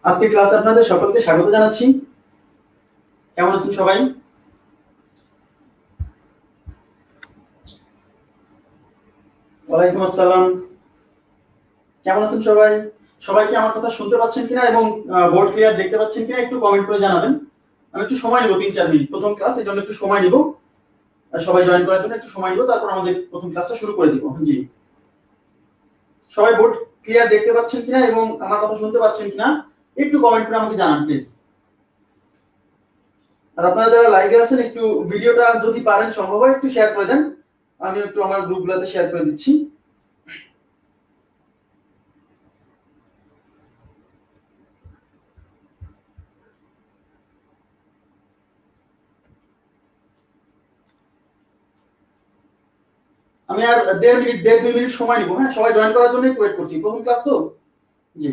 আজকে ক্লাসে আপনাদের সকলকে স্বাগত জানাচ্ছি। কেমন আছেন সবাই? ওয়ালাইকুম আসসালাম। কেমন আছেন সবাই? সবাই কি আমার কথা শুনতে পাচ্ছেন কিনা এবং বোর্ড ক্লিয়ার দেখতে পাচ্ছেন কিনা একটু কমেন্ট করে জানাবেন। আমি একটু সময় নিব, 3-4 মিনিট, প্রথম ক্লাস, এই জন্য একটু সময় নিব। সবাই জয়েন করার জন্য একটু সময় নিব, তারপর আমাদের প্রথম ক্লাসটা শুরু করে দিব। জি, সবাই বোর্ড ক্লিয়ার দেখতে পাচ্ছেন কিনা এবং আমার কথা শুনতে পাচ্ছেন কিনা একটু কমেন্ট করে আমাকে জানান প্লিজ। আর আপনারা যারা লাইভে আছেন একটু ভিডিওটা যদি পারেন সম্ভব হয় একটু শেয়ার করে দেন, আমি একটু আমার গ্রুপগুলোতে শেয়ার করে দিচ্ছি। আমি আর 1.5 মিনিট সময় নিব। হ্যাঁ, সবাই জয়েন করার জন্য একটু ওয়েট করছি, প্রথম ক্লাস তো। জি,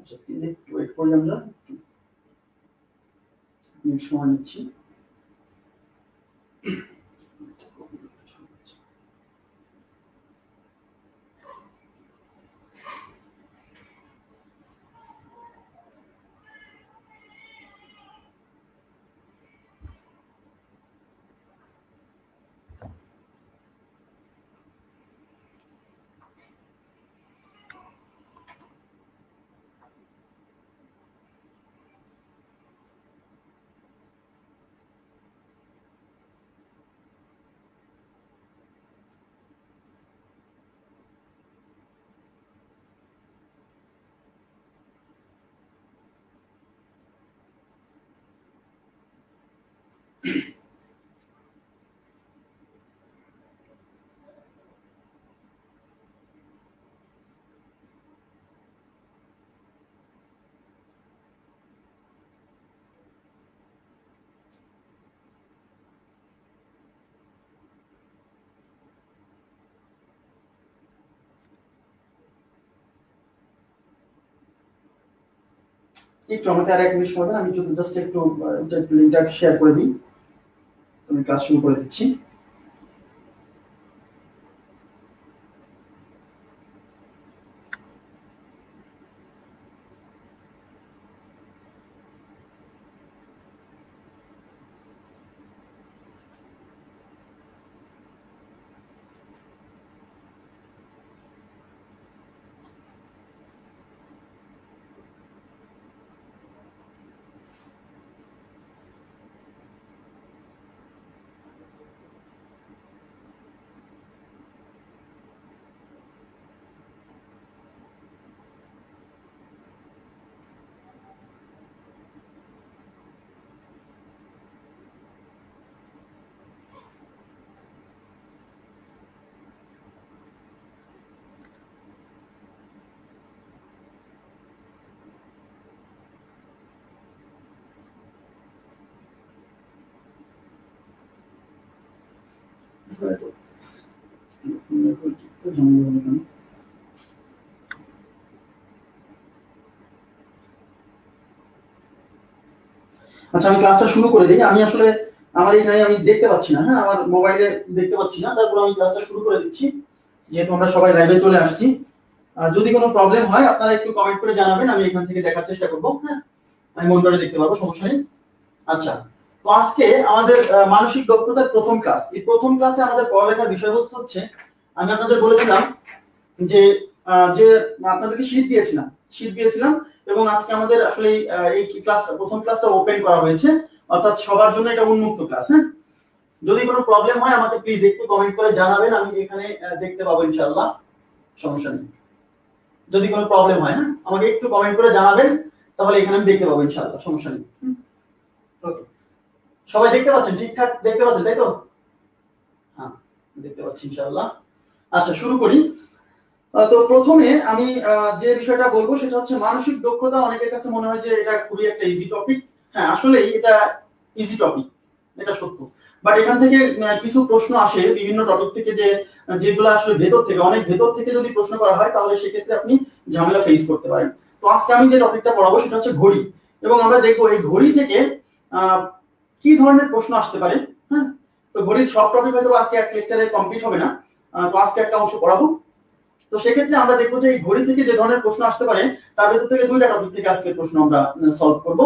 আচ্ছা, প্লিজ একটু ওয়েট করুন, আমরা একটু সময় নিচ্ছি। একটু আমাকে আর 1 মিনিট সময় দেন, আমি জাস্ট একটু লিংকটা শেয়ার করে দিই, আমি ক্লাস শুরু করে দিচ্ছি। আচ্ছা, আমি ক্লাসটা শুরু করে দিই। আমি আসলে আমার এখানে আমি দেখতে পাচ্ছি না, হ্যাঁ, আমার মোবাইলে দেখতে পাচ্ছি না, তারপর আমি ক্লাসটা শুরু করে দিচ্ছি, যেহেতু আমরা সবাই লাইভে চলে আসছি। যদি কোনো প্রবলেম হয় আপনারা একটু কমেন্ট করে জানাবেন, আমি এখান থেকে দেখার চেষ্টা করবো। হ্যাঁ, আমি মনিটরে দেখতে পাবো, সমস্যা নেই। আচ্ছা, তো আজকে আমাদের মানসিক দক্ষতার প্রথম ক্লাস। এই প্রথম ক্লাসে আমাদের পড়ালেখার বিষয়বস্তু হচ্ছে, আমি আপনাদের বলেছিলাম যে যে আপনাদেরকে শীট দিয়েছিলাম এবং আজকে আমাদের আসলে এই ক্লাসটা, প্রথম ক্লাসটা ওপেন করা হয়েছে, অর্থাৎ সবার জন্য এটা উন্মুক্ত ক্লাস। হ্যাঁ, যদি কোনো প্রবলেম হয় আমাকে প্লিজ একটু কমেন্ট করে জানাবেন, আমি এখানে দেখতে পাবো ইনশাআল্লাহ, সমস্যা নেই। যদি কোনো প্রবলেম হয়, হ্যাঁ, আমাকে একটু কমেন্ট করে জানাবেন, তাহলে এখানে আমি দেখতে পাবো ইনশাআল্লাহ, সমস্যা নেই। ওকে, সবাই দেখতে পাচ্ছেন? ঠিকঠাক দেখতে পাচ্ছেন তাই তো? হ্যাঁ, দেখতে পাচ্ছি ইনশাআল্লাহ। আচ্ছা, শুরু করি। তো প্রথমে আমি যে বিষয়টা বলবো সেটা হচ্ছে মানসিক দক্ষতা। অনেকের কাছে মনে হয় যে এটা খুবই একটা ইজি টপিক। হ্যাঁ, আসলেই এটা ইজি টপিক, এটা সত্য। বাট এখান থেকে কিছু প্রশ্ন আসে বিভিন্ন টপিক থেকে, যে যেগুলো আসলে ভেতর থেকে, অনেক ভেতর থেকে যদি প্রশ্ন করা হয় তাহলে সেক্ষেত্রে আপনি ঝামেলা ফেস করতে পারেন। তো আজকে আমি যে টপিকটা পড়াবো সেটা হচ্ছে ঘড়ি, এবং আমরা দেখবো এই ঘড়ি থেকে কি ধরনের প্রশ্ন আসতে পারে। হ্যাঁ, তো ঘড়ির সব টপিক হয়তো আজকে এক লেকচারে কমপ্লিট হবে না, তো আজকে একটা অংশ পড়াবো। তো সেক্ষেত্রে আমরা দেখবো যে এই ঘড়ি থেকে যে ধরনের প্রশ্ন আসতে পারে তার ভেতর থেকে দুইটা টপিক থেকে আজকের প্রশ্ন আমরা সলভ করব।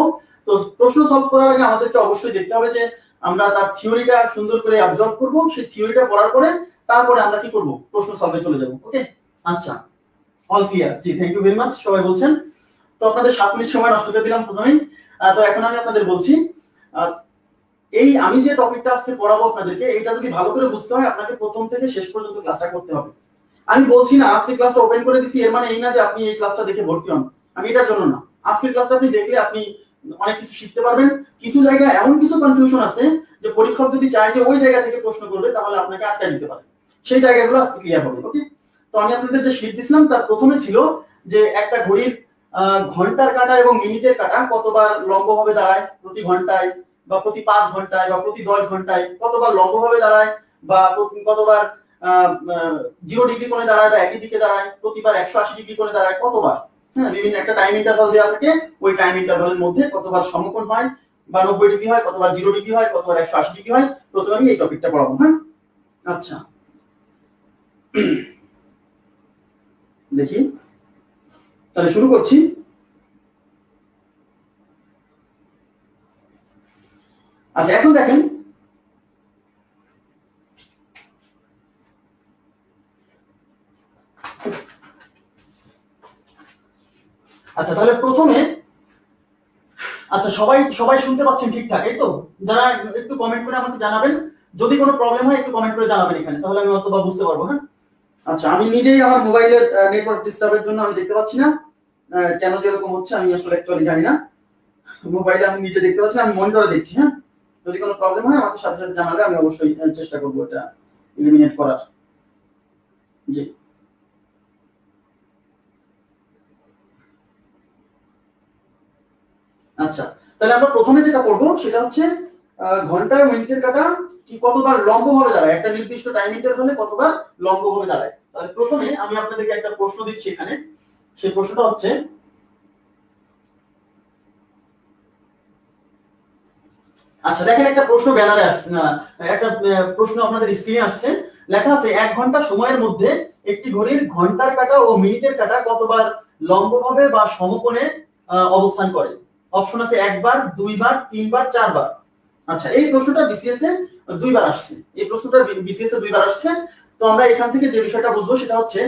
তো প্রশ্ন সলভ করার আগে আমাদেরকে অবশ্যই দেখতে হবে যে আমরা তার থিওরিটা সুন্দর করে অবজার্ভ করব, সেই থিওরিটা পড়ার পরে তারপরে আমরা কি করব, প্রশ্ন সলভে চলে যাব। ওকে, আচ্ছা, অল ক্লিয়ার? জি, থ্যাংক ইউ ভেরি মাচ, সবাই বলছেন। তো আপনাদের 7 মিনিট সময় নষ্ট করে দিলাম প্রথমেই। তো এখন আমি আপনাদের বলছি, এই আমি যে টপিকটা আজকে পড়াবো আপনাদেরকে, এটা যদি ভালো করে বুঝতে হয় আপনাকে প্রথম থেকে শেষ পর্যন্ত ক্লাসটা করতে হবে। আমি বলছি না আজকে ক্লাসটা ওপেন করে দিছি এর মানে এই না যে আপনি এই ক্লাসটা দেখে ভর্তি হন, আমি এটার জন্য না। আজকের ক্লাসটা আপনি দেখলে আপনি অনেক কিছু শিখতে পারবেন। কিছু জায়গায় এমন কিছু কনফিউশন আছে যে পরীক্ষক যদি চায় যে ওই জায়গা থেকে প্রশ্ন করবে তাহলে আপনাকে আটকে দিতে পারে, সেই জায়গাগুলো আজকে ক্লিয়ার হবে। ওকে, তো আমি আপনাদের যে শীট দিছিলাম তার প্রথমে ছিল যে একটা ঘড়ির ঘন্টার কাঁটা এবং মিনিটের কাঁটা কতবার লম্বভাবে দাঁড়ায় প্রতি ঘন্টায়, বা প্রতি 5 ঘন্টায়, বা প্রতি 10 ঘন্টায় কতবার লম্বভাবে দাঁড়ায়, বা প্রতি কতবার 0 ডিগ্রি কোণে দাঁড়ায়, বা একই দিকে দাঁড়ায়, প্রতিবার 180 ডিগ্রি কোণে দাঁড়ায়, কতবার। হ্যাঁ, বিভিন্ন একটা টাইম ইন্টারভাল দেওয়া থাকে, ওই টাইম ইন্টারভালের মধ্যে কতবার সমকোণ হয়, বা 90 ডিগ্রি হয়, কতবার 0 ডিগ্রি হয়, কতবার 180 ডিগ্রি হয়। প্রথমে আমি এই টপিকটা পড়াবো। হ্যাঁ, আচ্ছা, দেখি তাহলে শুরু করছি। আচ্ছা, এখন দেখেন, আচ্ছা তাহলে প্রথমে, আচ্ছা সবাই সবাই শুনতে পাচ্ছেন ঠিকঠাক এই তো? যারা একটু কমেন্ট করে আমাকে জানাবেন, যদি কোনো প্রবলেম হয় একটু কমেন্ট করে জানাবেন এখানে, তাহলে আমি অতবা বুঝতে পারবো। হ্যাঁ, আচ্ছা, আমি নিজেই আমার মোবাইলের নেটওয়ার্ক ডিস্টার্বের জন্য আমি দেখতে পাচ্ছি না কেন যে এরকম হচ্ছে, আমি আসলে অ্যাকচুয়ালি জানি না। মোবাইলে আমি নিজে দেখতে পাচ্ছি না, আমি মনিটরে দেখছি। হ্যাঁ, যদি কোনো প্রবলেম হয় আমাকে সাথে সাথে জানালে আমি অবশ্যই চেষ্টা করবো এটা এলিমিনেট করার। জি, আচ্ছা, তাহলে আমরা প্রথমে যেটা করবো সেটা হচ্ছে ঘন্টায় মিনিটের কাঁটা কি কতবার লম্বভাবে দাঁড়ায়, একটা নির্দিষ্ট টাইম ইন্টারভালে কতবার লম্বভাবে দাঁড়ায়। তাহলে প্রথমে আমি আপনাদেরকে একটা প্রশ্ন দিচ্ছি এখানে, সেই প্রশ্নটা হচ্ছে, আচ্ছা দেখেন একটা প্রশ্ন ব্যানারে আসছে না, একটা প্রশ্ন আপনাদের স্ক্রিনে আসছে, লেখা আছে 1 ঘন্টা সময়ের মধ্যে একটি ঘড়ির ঘন্টার কাঁটা ও মিনিটের কাঁটা কতবার লম্বভাবে বা সমকোণে অবস্থান করে। অপশন আছে 1 বার, 2 বার, 3 বার, 4 বার। আচ্ছা, এই প্রশ্নটা বিসিএস এ 2 বার আসছে, এই প্রশ্নটা বিসিএস এ 2 বার আসছে। তো আমরা এখান থেকে যে বিষয়টা বুঝবো সেটা হচ্ছে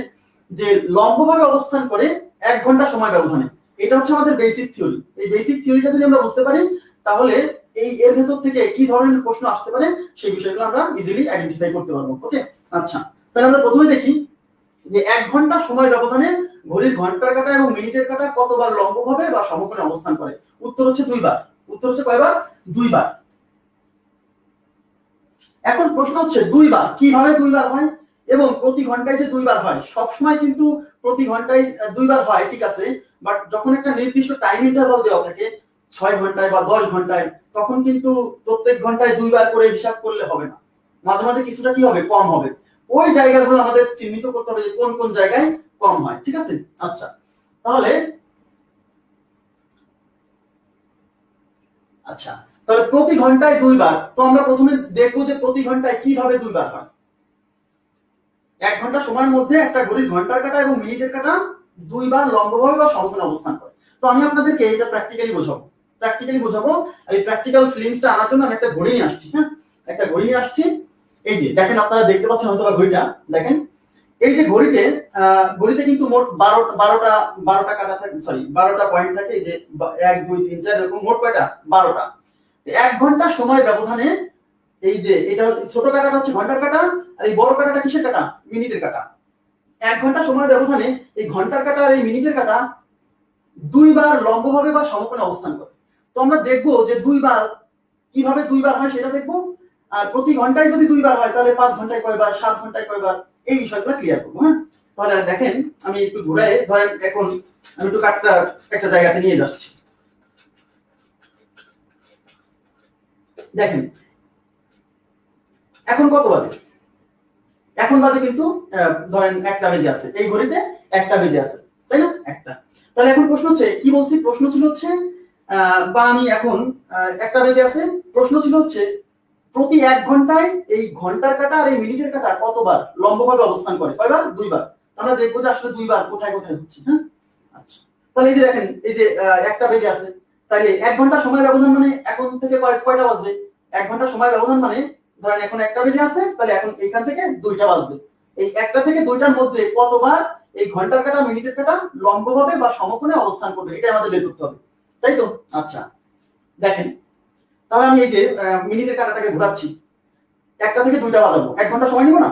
যে লম্বভাবে অবস্থান করে 1 ঘন্টা সময় ব্যবধানে, এটা হচ্ছে আমাদের বেসিক থিওরি। এই বেসিক থিওরিটা যদি আমরা বুঝতে পারি তাহলে এই এর ভেতর থেকে কি ধরনের প্রশ্ন আসতে পারে সেই বিষয়গুলো আমরা ইজিলি আইডেন্টিফাই করতে পারবো। ওকে, আচ্ছা তাহলে আমরা প্রথমে দেখি যে 1 ঘন্টা সময় ব্যবধানে ঘড়ির ঘন্টার কাঁটা এবং মিনিটের কাঁটা কতবার লম্বভাবে বা সমকোণে অবস্থান করে। উত্তর হচ্ছে 2 বার। উত্তর হচ্ছে কয়বার? 2 বার। এখন প্রশ্ন হচ্ছে 2 বার কিভাবে 2 বার হয়, এবং প্রতি ঘন্টায় যে 2 বার হয়, সব সময় কিন্তু প্রতি ঘন্টায় 2 বার হয়, ঠিক আছে, বাট যখন একটা নির্দিষ্ট টাইম ইন্টারভাল দেওয়া থাকে 6 ঘন্টায় বা 10 ঘন্টায়, তখন কিন্তু প্রত্যেক ঘন্টায় 2 বার করে হিসাব করলে হবে না, মাঝে মাঝে কিছুটা কি হবে, কম হবে। ওই জায়গাগুলো আমাদের চিহ্নিত করতে হবে যে কোন কোন জায়গায় কম হয়। ঠিক আছে, আচ্ছা তাহলে, আচ্ছা তাহলে প্রতি ঘন্টায় 2 বার, তো আমরা প্রথমে দেখবো যে প্রতি ঘন্টায় কিভাবে 2 বার হয়। 1 ঘন্টা সময়ের মধ্যে একটা ঘড়ির ঘন্টার কাঁটা এবং মিনিটের কাঁটা 2 বার লম্বভাবে বা সমকোণে অবস্থান করে। তো আমি আপনাদেরকে এটা প্র্যাকটিক্যালি বোঝাবো। এই প্র্যাকটিক্যাল ফিলিংসটা আনার জন্য আমি একটা ঘড়ি নিয়ে আসছি। হ্যাঁ, একটা ঘড়ি নিয়ে আসছি। এই যে দেখেন, আপনারা দেখতে পাচ্ছেন হয়তো ঘড়িটা দেখেন, এই যে ঘড়িতে কিন্তু মোট 12টা কাঁটা থাকে, সরি 12টা পয়েন্ট থাকে। এই যে 1 2 3 4 এরকম মোট কয়টা, 12টা। 1 ঘন্টা সময় ব্যবধানে এই যে এটা ছোট কাঁটাটা হচ্ছে ঘন্টার কাঁটা, আর এই বড় কাঁটাটা কিসের কাঁটা, মিনিটের কাঁটা। 1 ঘন্টা সময় ব্যবধানে এই ঘন্টার কাঁটা আর এই মিনিটের কাঁটা 2 বার লম্বভাবে বা সমকোণে অবস্থান করে। তো আমরা দেখবো যে 2 বার কিভাবে দুইবার হয় সেটা দেখবো, আর প্রতি ঘন্টায় যদি দুইবার হয় তাহলে 5 ঘন্টায় কয়বার, 7 ঘন্টায় কয়বার, এই বিষয়গুলো ক্লিয়ার করবো। হ্যাঁ, তাহলে দেখেন আমি একটু ঘুরে, ধরেন এখন আমি একটু কার্ডটা একটা জায়গাতে নিয়ে যাচ্ছি। দেখেন এখন কত বাজে, এখন বাজে কিন্তু ধরেন 1টা বেজে আছে, এই ঘড়িতে 1টা বেজে আছে, তাই না? 1টা। তাহলে এখন প্রশ্ন হচ্ছে কি বলছি, প্রশ্ন ছিল হচ্ছে বা আমি এখন 1টা বেজে আছে, প্রশ্ন ছিল হচ্ছে প্রতি 1 ঘন্টায় এই ঘন্টার কাঁটা আর এই মিনিটের কাঁটা কতবার লম্বভাবে অবস্থান করে, কয়বার? দুইবার। আমরা দেখবো যে আসলে দুইবার কোথায় কোথায় হচ্ছে। হ্যাঁ, আচ্ছা, তাহলে এই যে দেখেন এই যে 1টা বেজে আছে, তাহলে 1 ঘন্টা সময় ব্যবধান মানে এখন থেকে কয়টা বাজবে? 1 ঘন্টা সময় ব্যবধান মানে ধরেন এখন 1টা বেজে আছে, তাহলে এখন এখান থেকে 2টা বাজবে। এই 1টা থেকে 2টার মধ্যে কতবার এই ঘন্টার কাঁটা মিনিটের কাঁটা লম্বভাবে বা সমকোণে অবস্থান করবে, এটা আমাদের বের করতে হবে, তাই তো? আচ্ছা, দেখেন তাহলে আমি এই যে মিনিটের কাঁটাটাকে ঘোরাচ্ছি, 1টা থেকে 2টা বাজাবো, 1 ঘন্টা সময় নিব না?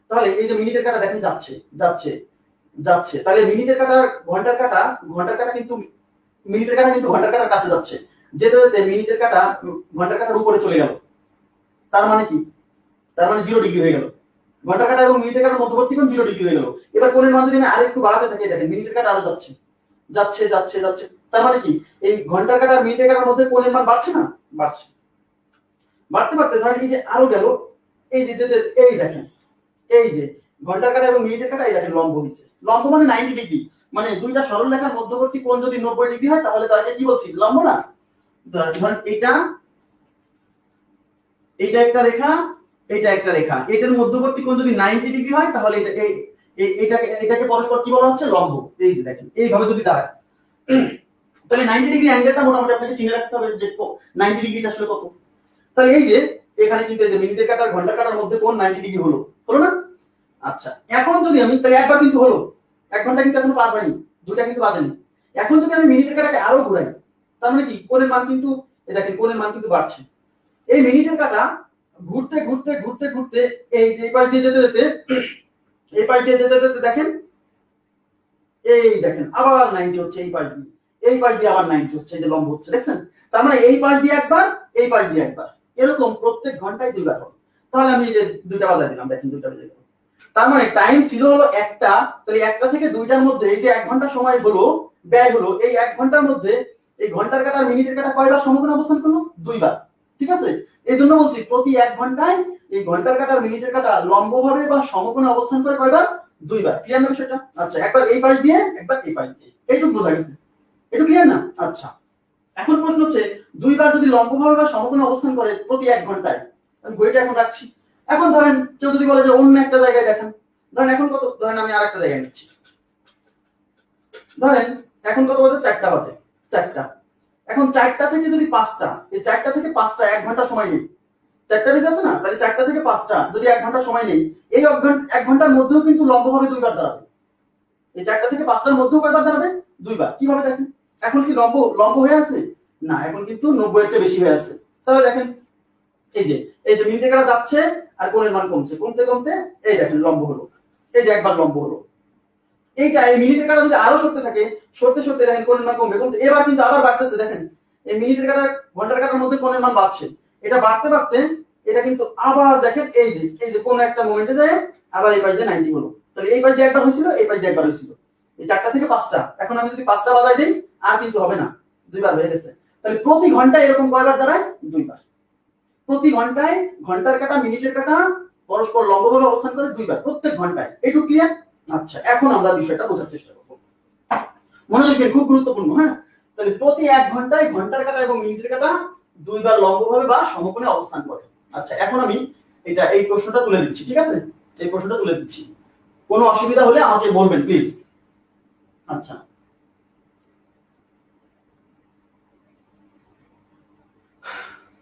তাহলে এই যে মিনিটের কাঁটা দেখেন যাচ্ছে যাচ্ছে যাচ্ছে, তাহলে মিনিটের কাঁটা ঘন্টার কাঁটা কিন্তু মিনিটের কাঁটা কিন্তু ঘন্টার কাঁটার কাছে যাচ্ছে, যেতে যেতে মিনিটের কাঁটা ঘন্টার কাঁটার উপরে চলে গেল। তার মানে কি? তার মানে 0 ডিগ্রি হয়ে গেল। ঘন্টার কাঁটা এবং মিনিটের কাঁটার মধ্যবর্তী কোণ 0 ডিগ্রি হয়ে গেল। এবার কোণের মান যদি আমি আরেকটু বাড়াতে থাকি, দেখেন মিনিটের কাঁটা আরো যাচ্ছে যাচ্ছে যাচ্ছে যাচ্ছে, তার মানে কি এই ঘন্টার কাঁটা আর মিনিটের কাঁটার মধ্যে কোণের মান বাড়ছে না? বাড়ছে। বাড়তে বাড়তে ধরেন এই যে আরো গেল, এই যে যেতে এই দেখেন এই যে ঘন্টার কাঁটা এবং মিনিটের কাঁটা এই দেখেন লম্ব হইছে। লম্ব মানে 90 ডিগ্রি, মানে দুইটা সরল রেখার মধ্যবর্তী কোণ যদি 90 ডিগ্রি হয় তাহলে তাকে কি বলছি? লম্ব না? ধরেন এটা একটা রেখা, এটা একটা রেখা, এটার মধ্যবর্তী কোণ যদি 90 ডিগ্রি হয় তাহলে এটাকে পরস্পর কি বলা হচ্ছে? লম্ব। এই যে দেখেন এইভাবে যদি দাঁড়ায়, তাহলে 90 ডিগ্রি অ্যাঙ্গেলটা মোটামুটি আপনাকে চিনে রাখতে হবে যে 90 ডিগ্রিটা আসলে কত। তাহলে এই যে এখানে কিন্তু এই যে মিনিটের কাঁটা আর ঘন্টার কাঁটার মধ্যে কোণ 90 ডিগ্রি হলো না? আচ্ছা, এখন যদি আমি তাহলে একবার কিন্তু হলো, 1 ঘন্টা কিন্তু এখনো পার হয়নি, 2টা কিন্তু বাজেনি। এখন যদি আমি মিনিটের কাঁটাকে আরো ঘুরাই, তার মানে কি কোণের মান কিন্তু এই দেখেন কোণের মান কিন্তু বাড়ছে। এই মিনিটের কাঁটা ঘুরতে ঘুরতে ঘুরতে ঘুরতে এই যে পাশ দিয়ে যেতে যেতে এই পাশ দিয়ে যেতে যেতে দেখেন এই দেখেন আবার 90 হচ্ছে, এই পাশ দিয়ে আবার 90 হচ্ছে, এই যে লম্ব হচ্ছে, দেখছেন? তার মানে এই পাশ দিয়ে একবার, এই পাশ দিয়ে একবার, এরকম প্রত্যেক ঘন্টায় দুইবার হবে। তাহলে আমি এই যে 2টা বাজায় দিলাম, দেখেন 2টা বেজে গেল। তার মানে টাইম ছিল হলো 1টা, তাহলে 1টা থেকে 2টার মধ্যে এই যে 1 ঘন্টা সময় হলো, ব্যয় হলো, এই 1 ঘন্টার মধ্যে এই ঘন্টার কাঁটা আর মিনিটের কাঁটা কয়বার সমকোণে অবস্থান করলো? দুইবার। ঠিক আছে, এই জন্য বলছি প্রতি 1 ঘন্টায় এই ঘন্টার কাঁটা আর মিনিটের কাঁটা লম্বভাবে বা সমকোণে অবস্থান করে কয়বার? দুইবার। ক্লিয়ার না বিষয়টা? আচ্ছা, একবার এই পাশ দিয়ে একবার এই পাশ দিয়ে, এইটুকু বোঝা গেছে? একটু ক্লিয়ার না? আচ্ছা, এখন প্রশ্ন হচ্ছে দুইবার যদি লম্বভাবে বা সমকোণে অবস্থান করে প্রতি 1 ঘন্টায়, আমি ঘড়িটা এখন রাখছি। এখন ধরেন কেউ যদি বলে যে অন্য একটা জায়গায় দেখেন, ধরেন এখন কত, ধরেন আমি আরেকটা জায়গায় নিচ্ছি, ধরেন এখন কত বাজে? 4টা বাজে, 4টা। এখন 4টা থেকে যদি 5টা, এই 4টা থেকে 5টা 1 ঘন্টা সময় নেই, 4টা বেজে আছে না? তাহলে 4টা থেকে 5টা যদি 1 ঘন্টা সময় নেই, এই 1 ঘন্টার মধ্যেও কিন্তু লম্বভাবে দুইবার দাঁড়াবে। এই 4টা থেকে 5টার মধ্যেও কয়বার দাঁড়াবে? দুইবার। কিভাবে দেখেন? এখন কি লম্ব হয়ে আছে? না, এখন কিন্তু 90 এর চেয়ে বেশি হয়ে আছে। তাহলে দেখেন এই যে মিনিটের কাঁটা যাচ্ছে আর কোণের মান কমছে, কমতে কমতে এই দেখেন লম্ব হলো, এই যে একবার লম্ব হলো। এইটা এই মিনিটের কাঁটা যদি আরো সরতে থাকে, সরতে সরতে দেখেন কোণের মান কমবে, কমতে এবার কিন্তু আবার বাড়তেছে। দেখেন এই মিনিটের কাঁটা ঘন্টার কাঁটার মধ্যে কোণের মান বাড়ছে, এটা বাড়তে বাড়তে এটা কিন্তু আবার দেখেন এই যে কোন একটা মোমেন্টে যায় আবার এই পাশ দিয়ে 90 হলো। তাহলে এই পাশ দিয়ে একবার হয়েছিল, এই পাশ দিয়ে একবার হয়েছিল। এই 4টা থেকে 5টা, এখন আমি যদি 5টা বাজাই দেই আর কিন্তু হবে না, দুইবার হয়ে গেছে। তাহলে প্রতি ঘন্টায় এরকম কয়বার দাঁড়ায়? দুইবার। প্রতি ঘন্টায় ঘন্টার কাঁটা মিনিটের কাঁটা পরস্পর লম্বভাবে অবস্থান করে দুইবার, প্রত্যেক ঘন্টায়। এইটুকু ক্লিয়ার? আচ্ছা, এখন আমরা বিষয়টা বোঝার চেষ্টা করব, মনে রাখবেন খুব গুরুত্বপূর্ণ। হ্যাঁ, তাহলে প্রতি 1 ঘন্টায় ঘন্টার কাঁটা এবং মিনিটের কাঁটা দুইবার লম্বভাবে বা সমকোণে অবস্থান করে। আচ্ছা, এখন আমি এই প্রশ্নটা তুলে দিচ্ছি, ঠিক আছে? এই প্রশ্নটা তুলে দিচ্ছি, কোনো অসুবিধা হলে আমাকে বলবেন প্লিজ। আচ্ছা,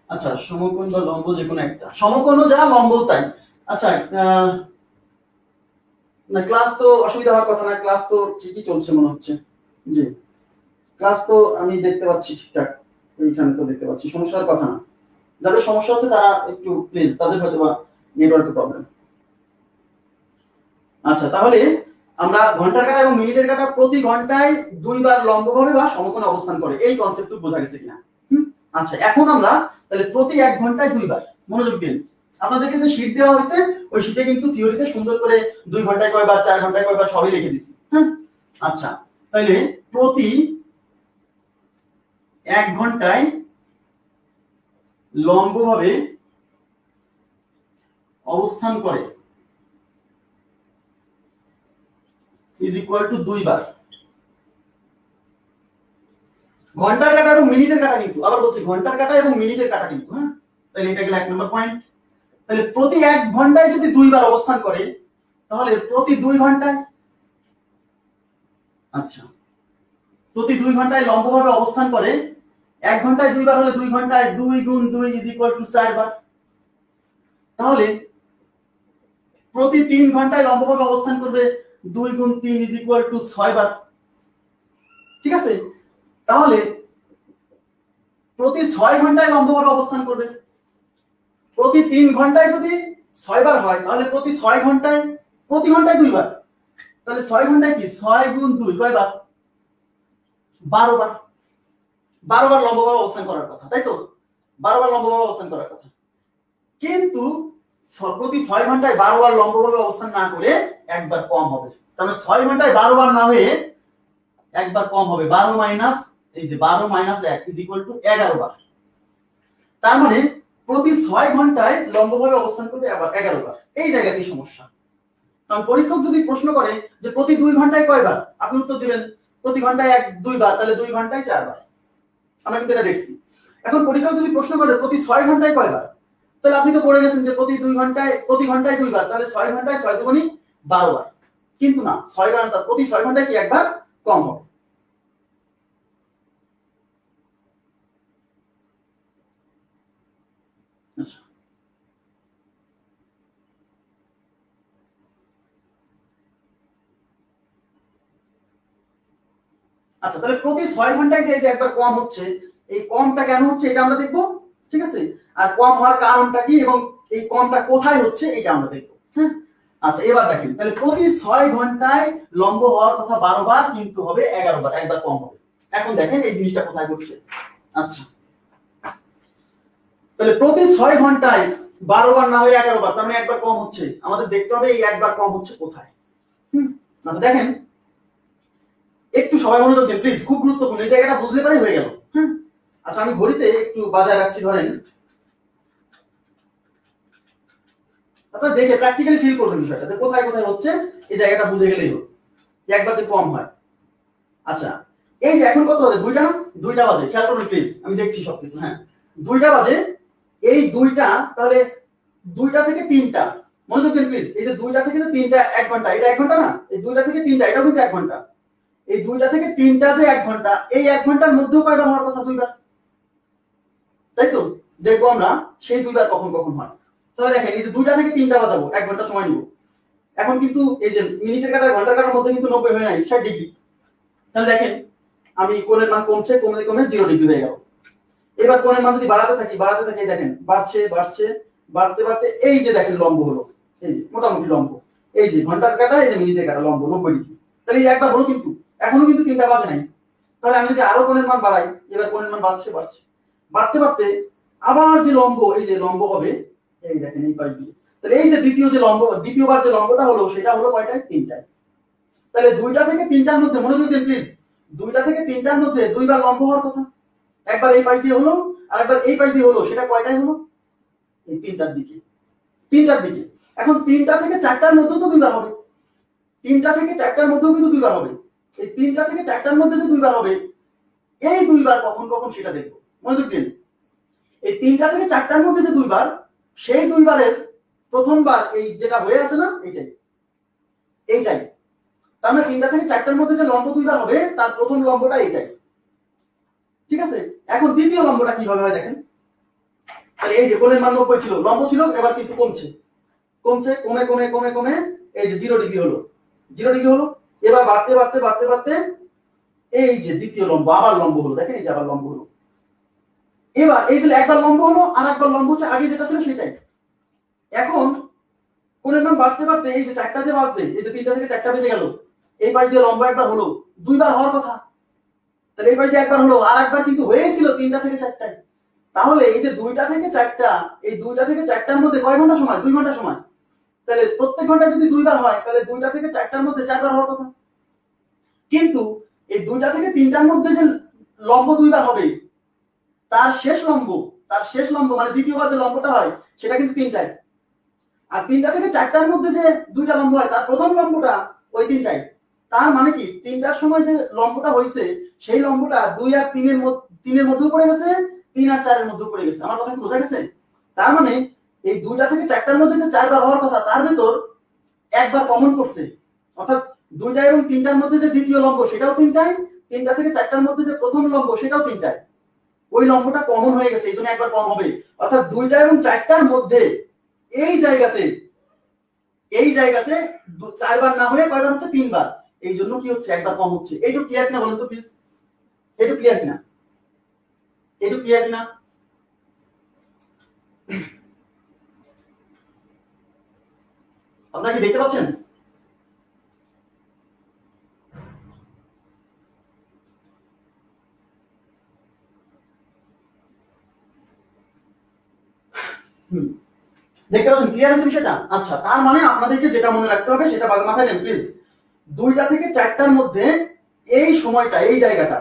আচ্ছা, সমকোণ বা লম্ব যে কোনো একটা, সমকোণও যা লম্বও তাই। আচ্ছা, না ক্লাস তো অসুবিধা হওয়ার কথা না, ক্লাস তো ঠিকই চলছে মনে হচ্ছে। জি, ক্লাস তো আমি দেখতে পাচ্ছি ঠিকঠাক, এইখানে তো দেখতে পাচ্ছি, সমস্যার কথা না। যাদের সমস্যা হচ্ছে তারা একটু প্লিজ, তাদের হয়তো বা নেটওয়ার্কের প্রবলেম। আচ্ছা, তাহলে আমরা ঘন্টার কাঁটা এবং মিনিটের কাঁটা প্রতি ঘন্টায় দুইবার লম্বভাবে বা সমকোণে অবস্থান করে, এই কনসেপ্টটুকু বোঝা গেছে কিনা? আচ্ছা, এখন আমরা তাহলে প্রতি 1 ঘন্টায় 2 বার। মনোযোগ দিন, আপনাদেরকে যে শীট দেওয়া হয়েছে ওই শীটে কিন্তু থিওরিতে সুন্দর করে 2 ঘন্টায় কয়বার, 4 ঘন্টায় কয়বার সবই লিখে দিছি। হ্যাঁ, আচ্ছা, তাহলে প্রতি 1 ঘন্টায় লম্বভাবে অবস্থান করে ইজ ইকুয়াল টু 2 বার। ঘন্টার কাটা এবং মিনিটের কাটা কিন্তু, আবার বলছি ঘন্টার কাটা এবং মিনিটের কাটা কিন্তু। হ্যাঁ, তাহলে এটা গেল 1 নম্বর পয়েন্ট। তাহলে প্রতি 1 ঘন্টায় যদি 2 বার অবস্থান করে তাহলে প্রতি 2 ঘন্টায়, আচ্ছা, প্রতি 2 ঘন্টায় লম্বভাবে অবস্থান করে, 1 ঘন্টায় 2 বার হলে 2 ঘন্টায় 2 গুণ 2 ইজ ইকুয়াল টু 4 বার। তাহলে প্রতি 3 ঘন্টায় লম্বভাবে অবস্থান করবে, 2 গুণ 3 ইজ ইকুয়াল টু 6 বার। ঠিক আছে, তাহলে প্রতি 6 ঘন্টায় লম্বভাবে অবস্থান করবে, প্রতি 3 ঘন্টায় যদি 6 বার হয় তাহলে প্রতি 6 ঘন্টায়, প্রতি ঘন্টায় 2 বার। তাহলে 6 ঘন্টায় কি 6 গুণ 2 কয় বার? 12 বার। 12 বার লম্বভাবে অবস্থান করার কথা, তাই তো? 12 বার লম্বভাবে অবস্থান করার কথা, কিন্তু প্রতি 6 ঘন্টায় 12 বার লম্বভাবে অবস্থান না করে একবার কম হবে। তাহলে 6 ঘন্টায় 12 বার না হয়ে একবার কম হবে। 12 মাইনাস, এই যে 12 মাইনাস 1 ইজ ইকুয়াল টু 11 বার। তার মানে প্রতি 6 ঘন্টায় লম্বভাবে অবস্থান করবে আবার 11 বার। এই জায়গাতেই সমস্যা। কারণ পরীক্ষক যদি প্রশ্ন করে যে প্রতি 2 ঘন্টায় কয়বার, আপনি উত্তর দিবেন প্রতি ঘন্টায় 2 বার, তাহলে 2 ঘন্টায় 4 বার। আমরা কিন্তু এটা দেখছি। এখন পরীক্ষক যদি প্রশ্ন করে প্রতি 6 ঘন্টায় কয়বার, তাহলে আপনি তো পড়ে গেছেন যে প্রতি 2 ঘন্টায়, প্রতি ঘন্টায় 2 বার, তাহলে 6 ঘন্টায় 6 দুগুণী 12 বার। কিন্তু না, 6 বার, প্রতি 6 ঘন্টায় কি একবার কম হবে। আচ্ছা, তাহলে প্রতি 6 ঘন্টায় যে একবার কম হচ্ছে, এই কমটা কেন হচ্ছে এটা আমরা দেখব। ঠিক আছে, আর কম হওয়ার কারণটা কি এবং এই কমটা কোথায় হচ্ছে এটা আমরা দেখব। হ্যাঁ, আচ্ছা, এবার দেখেন, তাহলে প্রতি 6 ঘন্টায় লম্ব হওয়ার কথা 12 বার, কিন্তু হবে 11 বার, একবার কম হবে। এখন দেখেন এই জিনিসটা কোথায় ঘটছে। আচ্ছা, তাহলে প্রতি 6 ঘন্টায় 12 বার না হয়ে 11 বার, তার মানে একবার কম হচ্ছে। আমাদের দেখতে হবে এই একবার কম হচ্ছে কোথায়। আচ্ছা, দেখেন একটু সবাই মনোযোগ দিন প্লিজ, খুব গুরুত্বপূর্ণ, এই জায়গাটা বুঝলে পারে হয়ে গেল। হ্যাঁ, আচ্ছা, আমি ঘড়িতে একটু বাজায় রাখছি, ধরেন আপনারা দেখে প্র্যাকটিক্যালি ফিল করবেন বিষয়টা, যে কোথায় কোথায় হচ্ছে, এই জায়গাটা বুঝে গেলেই হলো যে একবার যে কম হয়। আচ্ছা, এই যে এখন কত বাজে? 2টা না? 2টা বাজে, খেয়াল করুন প্লিজ, আমি দেখছি সবকিছু। হ্যাঁ, 2টা বাজে। এই 2টা, তাহলে 2টা থেকে 3টা, মনোযোগ দিন প্লিজ, এই যে 2টা থেকে 3টা 1 ঘন্টা, এটা 1 ঘন্টা না? এই 2টা থেকে 3টা এটাও কিন্তু 1 ঘন্টা। এই 2টা থেকে 3টা যে 1 ঘন্টা, এই 1 ঘন্টার মধ্যেও কয়বার হওয়ার কথা? 2 বার, তাই তো? দেখবো আমরা সেই 2 বার কখন কখন হয়। তাহলে দেখেন, এই যে 2টা থেকে 3টা বাজাবো, 1 ঘন্টা সময় নিব। এখন কিন্তু এই যে মিনিটের কাটা ঘন্টার কাটার মধ্যে কিন্তু 90 হয়ে নাই, 60 ডিগ্রি। তাহলে দেখেন আমি কোণের মান কমছে, কমে কমে 0 ডিগ্রি হয়ে গেল। এবার কোণের মান যদি বাড়াতে থাকি, দেখেন বাড়ছে বাড়ছে, বাড়তে বাড়তে এই যে দেখেন লম্ব হলো, এই যে মোটামুটি লম্ব, এই যে ঘন্টার কাটা, এই যে মিনিটের কাটা, লম্ব 90 ডিগ্রি। তাহলে এই একবার হলো, কিন্তু এখনো কিন্তু 3টা বাজে নাই। তাহলে আমি যদি আরো কোণের মান বাড়াই, এবার কোণের মান বাড়ছে বাড়ছে, বাড়তে বাড়তে আবার যে লম্ব, এই যে লম্ব হবে, এই দেখেন এই পাশ দিয়ে। তাহলে এই যে দ্বিতীয়বার যে লম্বটা হলো, সেটা হলো কয়টায়? 3টায়। তাহলে 2টা থেকে 3টার মধ্যে, মনোযোগ দিন প্লিজ, 2টা থেকে 3টার মধ্যে 2 বার লম্ব হওয়ার কথা। একবার এই পাশ দিয়ে হলো, আর একবার এই পাশ দিয়ে হলো, সেটা কয়টায় হলো? এই 3টার দিকে, 3টার দিকে। এখন 3টা থেকে 4টার মধ্যে তো 2 বার হবে, 3টা থেকে 4টার মধ্যেও কিন্তু 2 বার হবে। এই 3টা থেকে 4টার মধ্যে যে 2 বার হবে, এই 2 বার কখন কখন সেটা দেখবো। মনোযোগ দিন, এই 3টা থেকে 4টার মধ্যে যে 2 বার, সেই 2 বারের প্রথমবার এই যেটা হয়ে আছে না, এইটাই। তার মানে 3টা থেকে 4টার মধ্যে যে লম্ব 2 বার হবে, তার প্রথম লম্বটা এইটাই। ঠিক আছে, এখন দ্বিতীয় লম্বটা কিভাবে হয় দেখেন। তাহলে এই যে কোণের মান 90 ছিল, লম্ব ছিল, এবার কিন্তু কমছে কমছে, কমে কমে কমে কমে এই যে 0 ডিগ্রি হলো, 0 ডিগ্রি হলো। এবার বাড়তে বাড়তে বাড়তে বাড়তে এই যে দ্বিতীয় লম্ব, আবার লম্ব হলো, দেখেন এই যে আবার লম্ব হলো। এবার এই যে একবার লম্ব হলো, আর একবার লম্ব হচ্ছে আগে যেটা ছিল সেটাই। এখন কোণের মান বাড়তে বাড়তে এই যে 4টা যে বাজবে, এই যে 3টা থেকে 4টা বেজে গেল, এই পাশ দিয়ে লম্ব একবার হলো, 2 বার হওয়ার কথা। তাহলে এই পাশ দিয়ে একবার হলো, আর একবার কিন্তু হয়েছিল 3টা থেকে 4টায়। তাহলে এই যে 2টা থেকে 4টা, এই 2টা থেকে 4টার মধ্যে কয় ঘন্টা সময়? 2 ঘন্টা সময়। তাহলে প্রত্যেক ঘন্টায় যদি 2 বার হয় তাহলে 2টা থেকে 4টার মধ্যে 4 বার হওয়ার কথা। কিন্তু এই 2টা থেকে 3টার মধ্যে যে লম্ব 2 বার হবে, তার শেষ লম্ব মানে দ্বিতীয়বার যে লম্বটা হয় সেটা কিন্তু 3টায়। আর 3টা থেকে 4টার মধ্যে যে 2টা লম্ব হয় তার প্রথম লম্বটা ওই 3টায়। তার মানে কি 3টার সময় যে লম্বটা হয়েছে সেই লম্বটা 2 আর 3-এর মধ্যেও পড়ে গেছে, 3 আর 4-এর মধ্যেও পড়ে গেছে। আমার কথা কি বোঝা গেছে? তার মানে এই 2টা থেকে 4টার মধ্যে যে 4 বার হওয়ার কথা তার ভেতর একবার কমন করছে, অর্থাৎ 2টা এবং 3টার মধ্যে যে দ্বিতীয় লম্ব সেটাও 3টায়, 3টা থেকে 4টার মধ্যে যে প্রথম লম্ব সেটাও 3টায়। ওই লম্বটা কমন হয়ে গেছে, এই জন্য একবার কম হবে। অর্থাৎ 2টা এবং 4টার মধ্যে এই জায়গাতে 4 বার না হয়ে কয়বার হচ্ছে? 3 বার। এই জন্য কি হচ্ছে? একবার কম হচ্ছে। এইটুকু ক্লিয়ার কিনা বলুন তো প্লিজ? এইটুকু ক্লিয়ার কিনা? আপনারা কি দেখতে পাচ্ছেন? দেখতে পাচ্ছেন? ক্লিয়ার হচ্ছে বিষয়টা? আচ্ছা, তার মানে আপনাদেরকে যেটা মনে রাখতে হবে সেটা মাথায় নেন প্লিজ। 2টা থেকে 4টার মধ্যে এই সময়টা, এই জায়গাটা,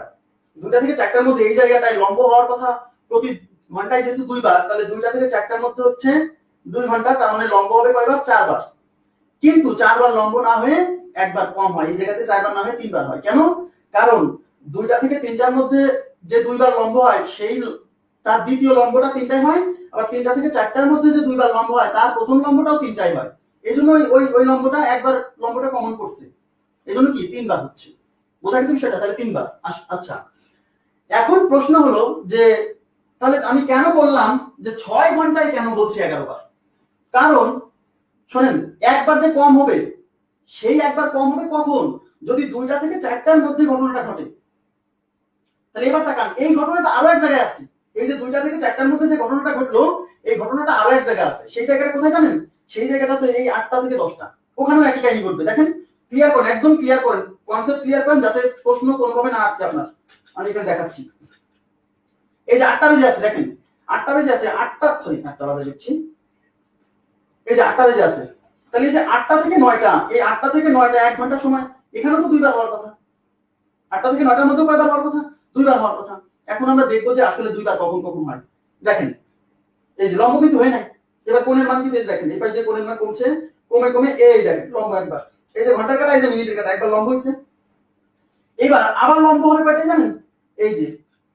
2টা থেকে 4টার মধ্যে এই জায়গাটায় লম্ব হওয়ার কথা প্রতি ঘন্টায় যেহেতু 2 বার, তাহলে 2টা থেকে 4টার মধ্যে হচ্ছে 2 ঘন্টা, তার মানে লম্ব হবে কয়বার? 4 বার। কিন্তু 4 বার লম্ব না হয়ে একবার কম হয়, এই জায়গাতে 4 বার না হয়ে 3 বার হয়। কেন? কারণ 2টা থেকে 3টার মধ্যে যে 2 বার লম্ব হয় সেই তার দ্বিতীয় লম্বটা 3টায় হয়, আবার 3টা থেকে 4টার মধ্যে যে 2 বার লম্ব হয় তার প্রথম লম্বটাও 3টায় হয়। এইজন্য ওই লম্বটা একবার লম্বটা কমন করছে, এইজন্য কি 3 বার হচ্ছে। বোঝা গেছে বিষয়টা? তাহলে 3 বার। আচ্ছা, এখন প্রশ্ন হলো যে তাহলে আমি কেন বললাম যে 6 ঘন্টায় কেন বলছি 11 বার? কারণ শোনেন, একবার যে কম হবে সেই একবার কম হবে কখন? যদি 2টা থেকে 4টার মধ্যে ঘটনাটা ঘটে। তাহলে এবার তাকান, এই ঘটনাটা আরো এক জায়গায় আছে। এই যে 2টা থেকে 4টার মধ্যে যে ঘটনাটা ঘটলো, এই ঘটনাটা আরো এক জায়গায় আছে। সেই জায়গাটা কোথায় জানেন? সেই জায়গাটাতে এই 8টা থেকে 10টা, ওখানেও একই কাহিনী ঘটবে। দেখেন, ক্লিয়ার করেন, একদম ক্লিয়ার করেন, কনসেপ্ট ক্লিয়ার করেন যাতে প্রশ্ন কোনোভাবে না আটকে আপনার। আমি এখানে দেখাচ্ছি। এই যে 8টা বেজে আছে, দেখেন 8টা বেজে আছে, 8টা বাজে দেখছি। এই যে 8টা বেজে আছে, তাহলে এই যে 8টা থেকে 9টা, এই 8টা থেকে 9টা 1 ঘন্টা সময়, এখানেও তো 2 বার হওয়ার কথা। 8টা থেকে 9টার মধ্যে কয়বার হওয়ার কথা? 2 বার হওয়ার কথা। এখন আমরা দেখবো যে আসলে 2 বার কখন কখন হয়। দেখেন, এই যে লম্ব কিন্তু হয় নাই, এবার কোণের মান কিন্তু দেখেন, এই পাশে যে কোণের মান কমছে, কমে কমে এই দেখেন লম্ব একবার, এই যে ঘন্টার কাটা, এই যে মিনিটের কাটা, একবার লম্ব হইছে। এবার আবার লম্ব হবে কয়টা জানেন? এই যে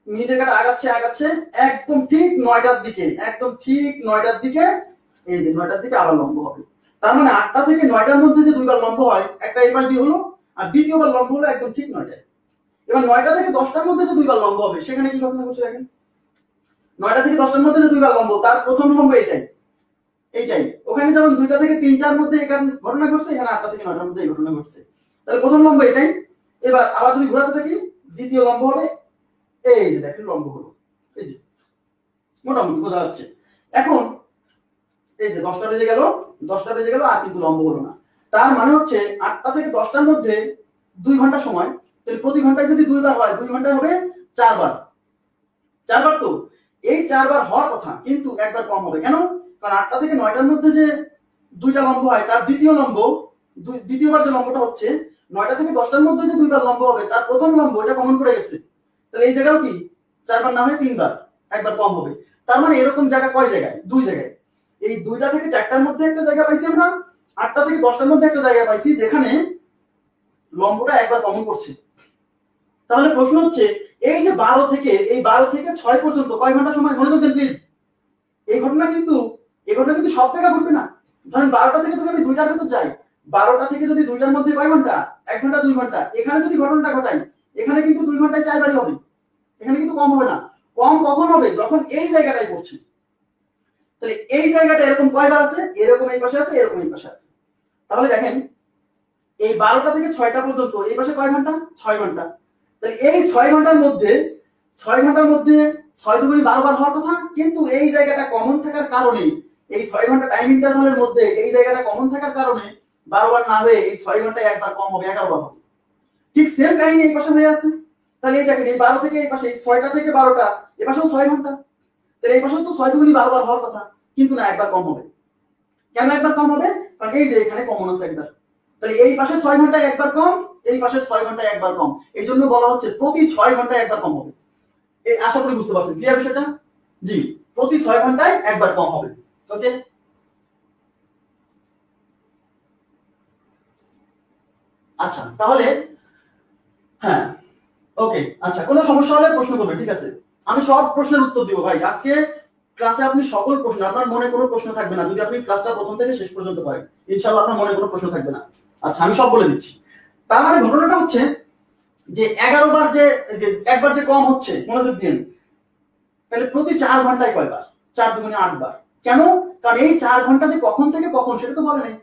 মিনিটের কাটা আগাচ্ছে একদম ঠিক 9টার দিকে, একদম ঠিক 9টার দিকে, এই যে 9টার দিকে আবার লম্ব হবে। তার মানে 8টা থেকে 9টার মধ্যে যে 2 বার লম্ব হয়, একটা এই পাশ দিয়ে হলো, আর দ্বিতীয়বার লম্ব হলো একদম ঠিক 9টায়। এবার 9টা থেকে 10টার মধ্যে যে 2 বার লম্ব হবে, সেখানে কি ঘটনা ঘটছে দেখেন। 9টা থেকে 10টার মধ্যে যে 2 বার লম্ব, তার প্রথম লম্ব এইটাই। ওখানে যেমন 2টা থেকে 3টার মধ্যে এখানে ঘটনা ঘটছে, এখানে 8টা থেকে 9টার মধ্যে এই ঘটনা ঘটছে। তাহলে প্রথম লম্ব এটাই। এবার আবার যদি ঘোরাতে থাকি, দ্বিতীয় লম্ব হবে এই যে দেখেন লম্ব হলো, এই যে মোটামুটি বোঝা যাচ্ছে। এখন এই যে 10টা বেজে গেল আর কিন্তু লম্ব হলো না। তার মানে হচ্ছে 8টা থেকে 10টার মধ্যে 2 ঘন্টা সময়, তাহলে প্রতি ঘন্টায় যদি 2 বার হয়, 2 ঘন্টায় হবে 4 বার। 4 বার তো এই 4 বার হওয়ার কথা, কিন্তু একবার কম হবে। কেন? কারণ 8টা থেকে 9টার মধ্যে যে 2টা লম্ব হয় তার দ্বিতীয়বার যে লম্বটা হচ্ছে, 9টা থেকে 10টার মধ্যে যে 2 বার লম্ব হবে তার প্রথম লম্ব এটা কমন করে গেছে। তাহলে এই জায়গাও কি 4 বার না হয় 3 বার, একবার কম হবে। তার মানে এরকম জায়গা কয় জায়গায়? 2 জায়গায়। এই 2টা থেকে 4টার মধ্যে একটা জায়গা পাইছি আমরা, 8টা থেকে 10টার মধ্যে একটা জায়গা পাইছি যেখানে লম্বটা একবার কমন করছে। তাহলে প্রশ্ন হচ্ছে এই যে 12 থেকে 6 পর্যন্ত কয় ঘন্টা সময়? মনে রাখবেন প্লিজ, এই ঘটনা কিন্তু সব জায়গায় ঘটবে না। ধরেন 12টা থেকে যদি আমি 2টার ভেতর যাই, 12টা থেকে যদি 2টার মধ্যে কয় ঘন্টা? 1 ঘন্টা 2 ঘন্টা। এখানে যদি ঘটনাটা ঘটাই, এখানে কিন্তু 2 ঘন্টায় 4 বারই হবে, এখানে কিন্তু কম হবে না। কম কখন হবে? যখন এই জায়গাটায় পড়ছে। তাহলে এই জায়গাটা এরকম কয়বার আছে? এরকম এই পাশে আছে, এরকম এই পাশে আছে। তাহলে দেখেন এই 12টা থেকে 6টা পর্যন্ত এই পাশে কয় ঘন্টা? 6 ঘন্টা। তাহলে এই 6 ঘন্টার মধ্যে 6 দুগুণে 12 বার হওয়ার কথা, কিন্তু এই জায়গাটা কমন থাকার কারণে, এই 6 ঘন্টা টাইম ইন্টারভালের মধ্যে এই জায়গাটা কমন থাকার কারণে 12 বার না হয়ে এই 6 ঘন্টায় একবার কম হবে, 11 বার হবে। ঠিক সেম কাহিনী এই পাশে হয়ে আছে। তাহলে এই দেখেন এই 12 থেকে এই পাশে, এই 6টা থেকে 12টা এই পাশেও 6 ঘন্টা। তাহলে এই পাশে তো 6 দুগুণী 12 বার হওয়ার কথা, কিন্তু না, একবার কম হবে। কেন একবার কম হবে? কারণ এই যে এখানে কমন আছে একবার, তাহলে এই পাশে 6 ঘন্টায় একবার কম, এই পাশে 6 ঘন্টায় একবার কম, এই জন্য বলা হচ্ছে প্রতি 6 ঘন্টায় একবার কম হবে। এই আশা করি বুঝতে পারছেন, ক্লিয়ার বিষয়টা? জি, প্রতি 6 ঘন্টায় একবার কম হবে। ওকে, আচ্ছা তাহলে হ্যাঁ, ওকে, আচ্ছা কোনো সমস্যা হলে প্রশ্ন করবেন, ঠিক আছে? আমি সব প্রশ্নের উত্তর দিব ভাই আজকে ক্লাসে। আপনি সকল প্রশ্ন, আপনার মনে কোনো প্রশ্ন থাকবে না যদি আপনি ক্লাসটা প্রথম থেকে শেষ পর্যন্ত করেন, ইনশাআল্লাহ আপনার মনে কোনো প্রশ্ন থাকবে না। আচ্ছা আমি সব বলে দিচ্ছি। তার মানে ঘটনাটা হচ্ছে যে 11 বার যে একবার যে কম হচ্ছে, মনোযোগ দিন, তাহলে প্রতি 4 ঘন্টায় কয়বার? 4 দুগুণে 8 বার। কেন? কারণ এই 4 ঘন্টা যে কখন থেকে কখন সেটা তো বলে নাই।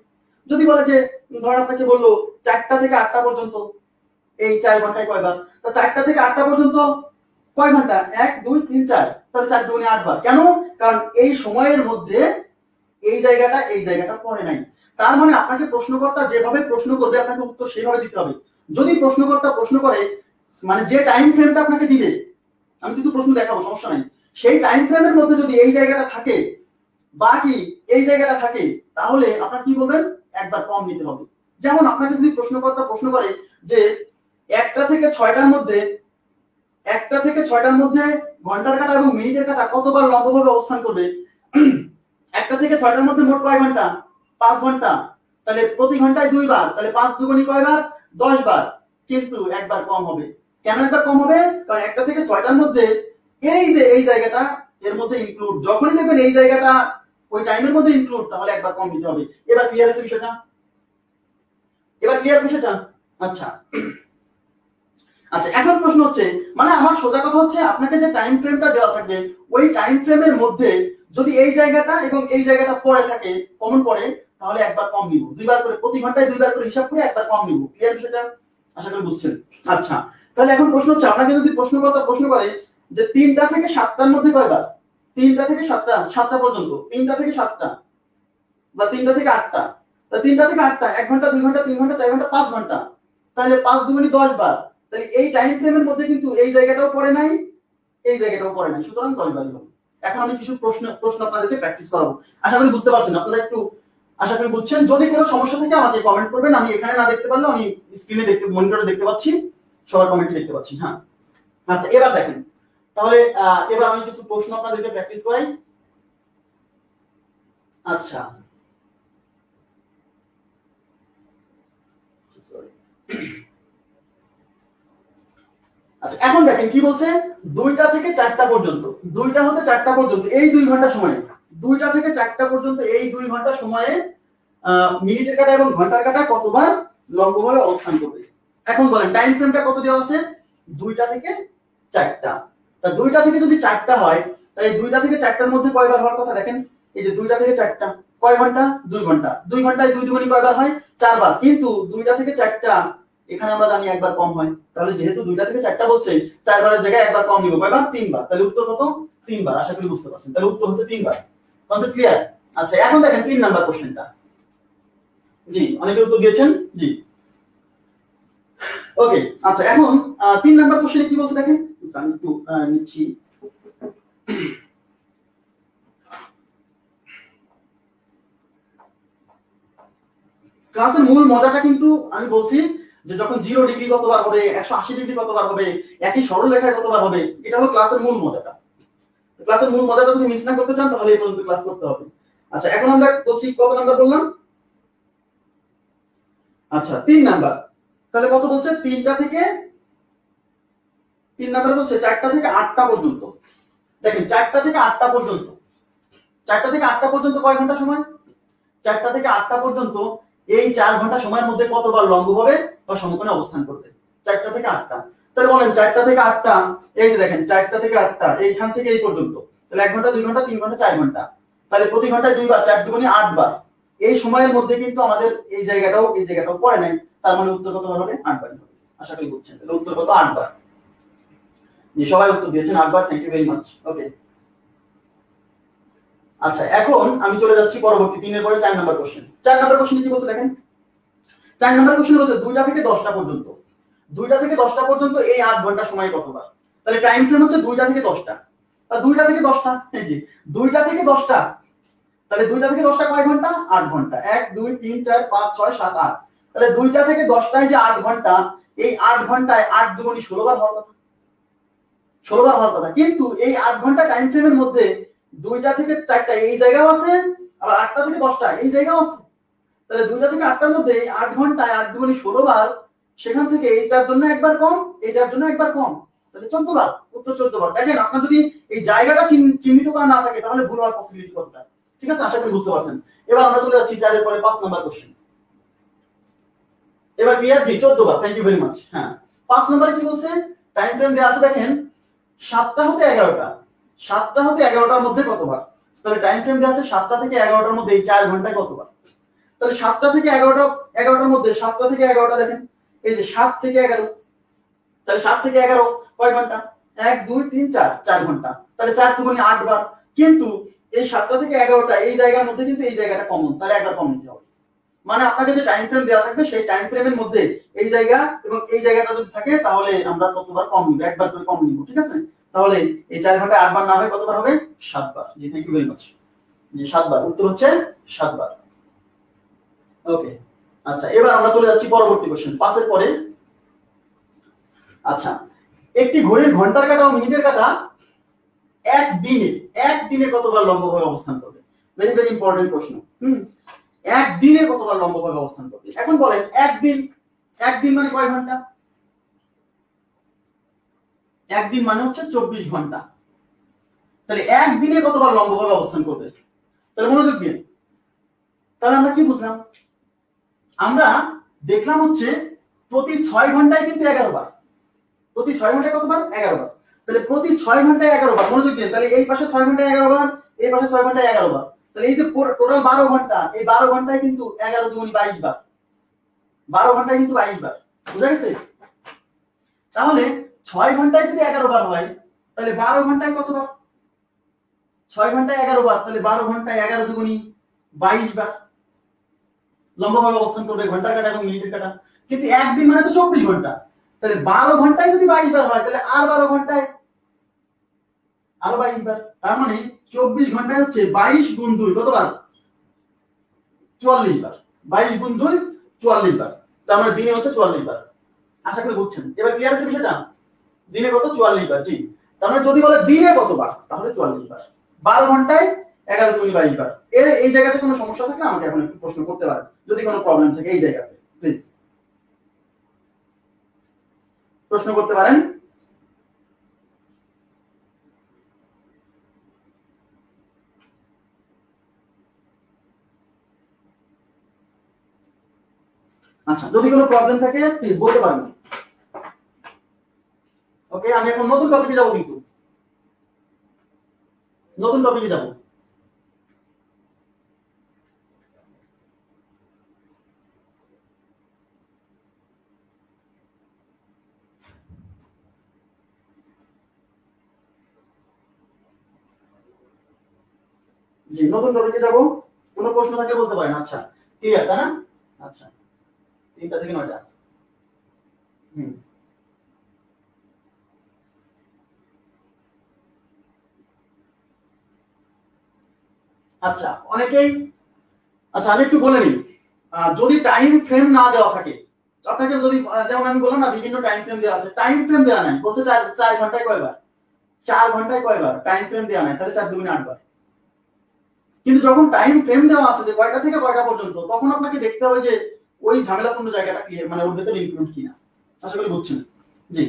যদি বলে যে ধরেন আপনাকে বললো 4টা থেকে 8টা পর্যন্ত, এই 4 ঘন্টায় কয়বার? তো 4টা থেকে 8টা পর্যন্ত কয় ঘন্টা? 1 2 3 4, তাহলে 4 দুগুণে 8 বার। কেন? কারণ এই সময়ের মধ্যে এই জায়গাটা পড়ে নাই। তার মানে আপনাকে প্রশ্নকর্তা যেভাবে প্রশ্ন করবে আপনাকে উত্তর সেভাবে দিতে হবে। যদি প্রশ্নকর্তা প্রশ্ন করে মানে যে টাইম ফ্রেমটা আপনাকে দিবে, আমি কিছু প্রশ্ন দেখাবো, সমস্যা নাই, সেই টাইম ফ্রেমের মধ্যে যদি এই জায়গাটা থাকে বা কি এই জায়গাটা থাকে, তাহলে আপনার কি বলবেন? একবার কম নিতে হবে। যেমন আপনাকে যদি প্রশ্নকর্তা প্রশ্ন করে যে 1টা থেকে 6টার মধ্যে, 1টা থেকে 6টার মধ্যে ঘন্টার কাঁটা এবং মিনিটের কাঁটা কতবার লম্বভাবে অবস্থান করবে? 1টা থেকে 6টার মধ্যে মোট কয় ঘন্টা? 5 ঘন্টা। তাহলে প্রতি ঘন্টায় 2 বার, তাহলে 5 দুগুণী কয়বার? 10 বার। কিন্তু একবার কম হবে। কেন একবার কম হবে? কারণ 1টা থেকে 6টার মধ্যে এই যে এই জায়গাটা এর মধ্যে ইনক্লুড, যখনই দেখবেন এই জায়গাটা ওই টাইমের মধ্যে ইনক্লুড, তাহলে একবার কম দিতে হবে। এবার ক্লিয়ার আছে বিষয়টা? এবার ক্লিয়ার বিষয়টা? আচ্ছা আচ্ছা, এখন প্রশ্ন হচ্ছে, মানে আমার সোজা কথা হচ্ছে আপনাকে যে টাইম ফ্রেমটা দেওয়া থাকবে ওই টাইম ফ্রেমের মধ্যে যদি এই জায়গাটা এবং এই জায়গাটা পড়ে থাকে, কমন পড়ে, তাহলে একবার কম নিব। 2 বার করে, প্রতি ঘন্টায় 2 বার করে হিসাব করে একবার কম নিব। ক্লিয়ার বিষয়টা? আশা করি বুঝছেন। আচ্ছা তাহলে এখন প্রশ্ন হচ্ছে, আপনাকে যদি প্রশ্নকর্তা প্রশ্ন করে যে 3টা থেকে 7টার মধ্যে কয়বার? 3টা থেকে 7টা, 7টা পর্যন্ত, 3টা থেকে 7টা বা 3টা থেকে 8টা, তা 3টা থেকে 8টা 1 ঘন্টা 2 ঘন্টা 3 ঘন্টা 4 ঘন্টা 5 ঘন্টা, তাহলে 5 দুগুণী 10 বার। তাহলে এই টাইম ফ্রেমের মধ্যে কিন্তু এই জায়গাটাও পড়ে নাই, এই জায়গাটাও পড়ে নাই, সুতরাং 10 বারই হবে। এখন আমি কিছু প্রশ্ন আপনাদেরকে প্র্যাকটিস করাবো। আশা করি বুঝতে পারছেন, আপনারা একটু আশা করি বুঝছেন। যদি কোনো সমস্যা থাকে আমাকে কমেন্ট করবেন, আমি এখানে না দেখতে পারলেও আমি স্ক্রিনে দেখতে, মনিটরে দেখতে পাচ্ছি, সবার কমেন্টে দেখতে পাচ্ছি। হ্যাঁ আচ্ছা এবার দেখেন, তাহলে এবার আমি কিছু প্রশ্ন আপনাদেরকে প্র্যাকটিস করাই। আচ্ছা আচ্ছা এখন দেখেন কি বলছে, 2টা থেকে 4টা পর্যন্ত, 2টা হতে 4টা পর্যন্ত এই 2 ঘন্টা সময়ে, 2টা থেকে 4টা পর্যন্ত এই 2 ঘন্টা সময়ে মিনিটের কাঁটা এবং ঘন্টার কাঁটা কতবার লম্বভাবে অবস্থান করবে? এখন বলেন টাইম ফ্রেমটা কত দেওয়া আছে? 2টা থেকে 4টা। তা 2টা থেকে যদি 4টা হয়, তাহলে 2টা থেকে 4টার মধ্যে কয়বার হওয়ার কথা? দেখেন এই যে 2টা থেকে 4টা কয় ঘন্টা? 2 ঘন্টা। 2 ঘন্টায় 2 দুগুণী কয়বার হয়? 4 বার। কিন্তু 2টা থেকে 4টা এখানে আমরা জানি একবার কম হয়, তাহলে যেহেতু 2টা থেকে 4টা বলছে, 4 বারের জায়গায় একবার কম নিব। কয়বার? 3 বার। তাহলে উত্তর কত? 3 বার। আশা করি বুঝতে পারছেন। তাহলে উত্তর হচ্ছে 3 বার। Concept clear? আচ্ছা এখন দেখেন 3 নাম্বার কোশ্চেনটা। জি অনেকে উত্তর দিয়েছেন। জি ওকে আচ্ছা এখন 3 নাম্বার কোশ্চেনে কি বলছে দেখেন, আমি একটু নিচ্ছি। ক্লাসের মূল মজাটা কিন্তু আমি বলছি যে যখন 0 ডিগ্রি কতবার হবে, 180 ডিগ্রি কতবার হবে, একই সরল রেখায় কতবার হবে, এটা হলো ক্লাসের মূল মজাটা। ক্লাসের মূল মজাটা যদি মিস না করতে চান তাহলে এই পর্যন্ত ক্লাস করতে হবে। আচ্ছা এখন আমরা বলছি কত নাম্বার বললাম? আচ্ছা 3 নাম্বার। তাহলে কত বলছে? 3টা থেকে 3 নাম্বার বলছে 4টা থেকে 8টা পর্যন্ত। দেখেন 4টা থেকে 8টা পর্যন্ত, 4টা থেকে 8টা পর্যন্ত কয় ঘন্টা সময়? 4টা থেকে 8টা পর্যন্ত এই 4 ঘন্টা সময়ের মধ্যে কতবার লম্বভাবে বা সমকোণে অবস্থান করবে? 4টা থেকে 8টা। তাহলে বলেন 4টা থেকে 8টা, এই যে দেখেন 4টা থেকে 8টা এইখান থেকে এই পর্যন্ত, তাহলে 1 ঘন্টা 2 ঘন্টা 3 ঘন্টা 4 ঘন্টা, তাহলে প্রতি ঘন্টায় 2 বার, 4 দুগুণে 8 বার। এই সময়ের মধ্যে কিন্তু আমাদের এই জায়গাটাও পড়ে নাই, তার মানে উত্তর কত হবে? 8 বার হবে। আশা করি বুঝছেন। তাহলে উত্তর কত? 8 বার। জি সবাই উত্তর দিয়েছেন 8 বার, থ্যাংক ইউ ভেরি মাচ। ওকে আচ্ছা এখন আমি চলে যাচ্ছি পরবর্তী 3 এর পরে 4 নাম্বার কোশ্চেন। 4 নাম্বার কোশ্চেনে কি বলছে দেখেন, 4 নাম্বার কোশ্চেনে বলছে 2টা থেকে 10টা পর্যন্ত, 2টা থেকে 10টা পর্যন্ত এই 8 ঘন্টা সময় কতবার? তাহলে টাইম ফ্রেম হচ্ছে 2টা থেকে 10টা। আর 2টা থেকে 10টা, এই যে 2টা থেকে 10টা, তাহলে 2টা থেকে 10টা কয় ঘন্টা? 8 ঘন্টা। 1 2 3 4 5 6 7 8, তাহলে 2টা থেকে 10টায় যে 8 ঘন্টা, এই 8 ঘন্টায় 8 দুগুণী 16 বার হওয়ার কথা, 16 বার হওয়ার কথা। কিন্তু এই 8 ঘন্টা টাইম ফ্রেমের মধ্যে 2টা থেকে 4টা এই জায়গাও আছে, আবার 8টা থেকে 10টা এই জায়গাও আছে। তাহলে 2টা থেকে 8টার মধ্যে 8 ঘন্টায় 8 দুগুণী 16 বার, সেখান থেকে এইটার জন্য একবার কম, এইটার জন্য একবার কম, তাহলে 14 বার। উত্তর 14 বার। দেখেন আপনার যদি এই জায়গাটা চিহ্নিত করা না থাকে তাহলে ভুল হওয়ার পসিবিলিটি কতটা, ঠিক আছে? আশা করি বুঝতে পারছেন। এবার আমরা চলে যাচ্ছি 4 এর পরে 5 নাম্বার কোশ্চেন। এবার ক্লিয়ার? জি 14 বার। Thank you very much. হ্যাঁ 5 নম্বরে কি বলছে? টাইম ফ্রেম দেয়া আছে, দেখেন 7টা হতে 11টা, 7টা হতে 11টার মধ্যে কতবার? তাহলে টাইম ফ্রেম দেয়া আছে 7টা থেকে 11টার মধ্যে এই 4 ঘন্টায় কতবার? তাহলে 7টা থেকে 11টার মধ্যে 7টা থেকে 11টা দেখেন, এই যে 7 থেকে 11, তাহলে 7 থেকে 11 কয় ঘন্টা? 1 2 3 4, 4 ঘন্টা। তাহলে 4 দুগুণে 8 বার। কিন্তু এই 7টা থেকে 11টা এই জায়গার মধ্যে কিন্তু এই জায়গাটা কমন, তাহলে একবার কমন দিতে হবে। মানে আপনাকে যে টাইম ফ্রেম দেওয়া থাকবে সেই টাইম ফ্রেমের মধ্যে এই জায়গা এবং এই জায়গাটা যদি থাকে তাহলে আমরা ততবার কম নিব, একবার করে কম নিব, ঠিক আছে? তাহলে এই 4 ঘন্টায় 8 বার না হয় কতবার হবে? 7 বার। জি থ্যাংক ইউ ভেরি মাচ। জি 7 বার। উত্তর হচ্ছে 7 বার। ওকে, আচ্ছা এবার আমরা চলে যাচ্ছি পরবর্তী কোশ্চেন 5 এর পরে। আচ্ছা, একটি ঘড়ির ঘন্টার কাঁটা ও মিনিটের কাঁটা একদিনে কতবার লম্বভাবে অবস্থান করবে? ভেরি ভেরি ইম্পর্টেন্ট প্রশ্ন। একদিনে কতবার লম্বভাবে অবস্থান করবে? এখন বলেন একদিন মানে কয় ঘন্টা? একদিন মানে হচ্ছে 24 ঘন্টা। তাহলে একদিনে কতবার লম্বভাবে অবস্থান করবে? তাহলে মনোযোগ দিন। তাহলে আমরা কি বুঝলাম? আমরা দেখলাম হচ্ছে প্রতি 6 ঘন্টায় কিন্তু 11 বার। প্রতি 6 ঘন্টায় কতবার? 11 বার। তাহলে প্রতি 6 ঘন্টায় 11 বার। মনোযোগ দিন। তাহলে এই পাশে 6 ঘন্টায় 11 বার, এই পাশে 6 ঘন্টায় 11 বার। তাহলে এই যে টোটাল 12 ঘন্টা, এই 12 ঘন্টায় কিন্তু 11 দুগুণী 22 বার। 12 ঘন্টায় কিন্তু 22 বার। বুঝা গেছে? তাহলে 6 ঘন্টায় যদি 11 বার হয় তাহলে 12 ঘন্টায় কতবার? 6 ঘন্টায় 11 বার, তাহলে 12 ঘন্টায় 11 দুগুণী 22 বার লম্বভাবে অবস্থান করবে ঘন্টার কাঁটা এবং মিনিটের কাঁটা। কিন্তু একদিন মানে তো 24 ঘন্টা, তাহলে 12 ঘন্টায় যদি 22 বার হয় তাহলে আর 12 ঘন্টায় আরো 22 বার। তার মানে 24 ঘন্টায় হচ্ছে 22 গুণ 2 কতবার? 44 বার। 22 গুণ 2 44 বার। তার মানে দিনে হচ্ছে 44 বার। আশা করি বুঝছেন। এবার ক্লিয়ার আছে বিষয়টা? দিনে কত? 44 বার। জি, তার মানে যদি বলে দিনে কতবার তাহলে 44 বার। 12 ঘন্টায় 11 দুগুণী 22 বার। এই জায়গাতে কোনো সমস্যা থাকলে আমাকে এখন একটু প্রশ্ন করতে পারেন, যদি কোনো প্রবলেম থাকে এই জায়গাতে প্লিজ প্রশ্ন করতে পারেন। আচ্ছা, যদি কোনো প্রবলেম থাকে প্লিজ বলতে পারেন। ওকে, আমি এখন নতুন টপিকে যাব, কিন্তু নতুন টপিকে যাব। জি নতুন টপিকে যাব। কোনো প্রশ্ন থাকলে বলতে পারেন। আচ্ছা ক্লিয়ার, তাই না? আচ্ছা 3টা থেকে 9টা। আচ্ছা অনেকেই, আচ্ছা আমি একটু বলে নিই, যদি টাইম ফ্রেম না দেওয়া থাকে আপনাকে, যদি যেমন আমি বললাম না বিভিন্ন টাইম ফ্রেম দেওয়া আছে, টাইম ফ্রেম দেওয়া নাই, বলছে 4 ঘন্টায় কয়বার, 4 ঘন্টায় কয়বার, টাইম ফ্রেম দেওয়া নাই, তাহলে 4 দুগুণে 8 বার। কিন্তু যখন টাইম ফ্রেম দেওয়া আছে যে কয়টা থেকে কয়টা পর্যন্ত, তখন আপনাকে দেখতে হবে যে ওই ঝামেলাপূর্ণ জায়গাটা ক্লিয়ার, মানে ওর ভেতরে ইনক্লুড কিনা। আশা করি বুঝছেন। জি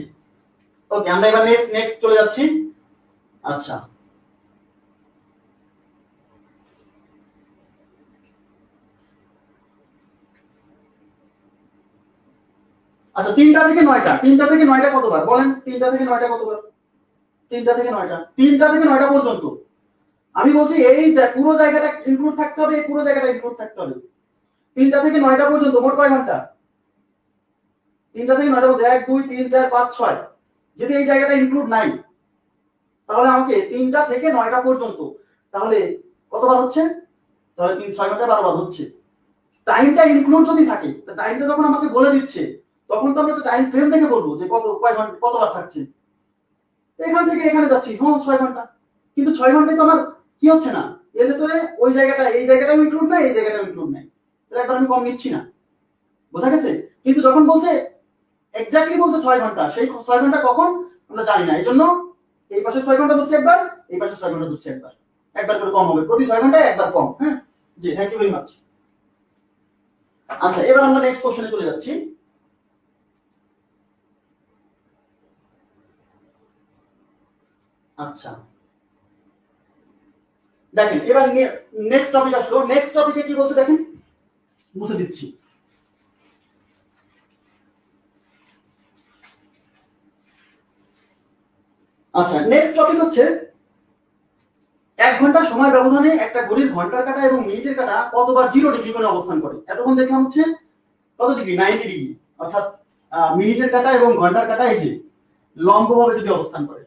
ওকে, আমরা এবার নেক্সট চলে যাচ্ছি। আচ্ছা আচ্ছা 3টা থেকে 9টা, 3টা থেকে 9টা কতবার বলেন? 3টা থেকে 9টা কতবার? 3টা থেকে 9টা, 3টা থেকে 9টা পর্যন্ত আমি বলছি এই পুরো জায়গাটা ইনক্লুড থাকতে হবে, এই পুরো জায়গাটা ইনক্লুড থাকতে হবে। 3টা থেকে 9টা পর্যন্ত মোট কয় ঘন্টা? 3টা থেকে 9টার মধ্যে 1 2 3 4 5 6, যদি এই জায়গাটা ইনক্লুড নাই তাহলে আমাকে 3টা থেকে 9টা পর্যন্ত, তাহলে কতবার হচ্ছে? তাহলে 3 6 ঘন্টা 12 বার হচ্ছে। টাইমটা ইনক্লুড যদি থাকে, তো টাইমটা যখন আমাকে বলে দিচ্ছে তখন তো আমরা টাইম ফ্রেম দেখে বলবো যে কত কয় ঘন্টা কতবার থাকছে। এখান থেকে এখানে যাচ্ছি, 6 ঘন্টা। কিন্তু 6 ঘন্টায় তো আমার কি হচ্ছে না, এর ভেতরে ওই জায়গাটা এই জায়গাটাও ইনক্লুড নাই, এই জায়গাটাও ইনক্লুড নাই, তাহলে একবার আমি কম নিচ্ছি না। বোঝা গেছে? কিন্তু যখন বলছে এক্স্যাক্টলি বলছে 6 ঘন্টা, সেই 6 ঘন্টা কখন আমরা জানি না, এই জন্য এই পাশে 6 ঘন্টা ধরছি একবার, এই পাশে 6 ঘন্টা ধরছি একবার, একবার করে কম হবে, প্রতি 6 ঘন্টায় একবার কম। হ্যাঁ জি, থ্যাংক ইউ ভেরি মাচ। আচ্ছা, এবার আমরা নেক্সট কোশ্চেনে চলে যাচ্ছি। আচ্ছা দেখেন, এবার নেক্সট টপিক আসলো। নেক্সট টপিকে কি বলছে দেখেন, মুছে দিচ্ছি। আচ্ছা, নেক্সট টপিক হচ্ছে 1 ঘন্টা সময় ব্যবধানে একটা ঘড়ির ঘন্টার কাঁটা এবং মিনিটের কাঁটা কতবার 0 ডিগ্রি কোণে অবস্থান করে। এতক্ষণ দেখলাম হচ্ছে কত ডিগ্রি, 90 ডিগ্রি, অর্থাৎ মিনিটের কাঁটা এবং ঘন্টার কাঁটা এই যে লম্বভাবে যদি অবস্থান করে,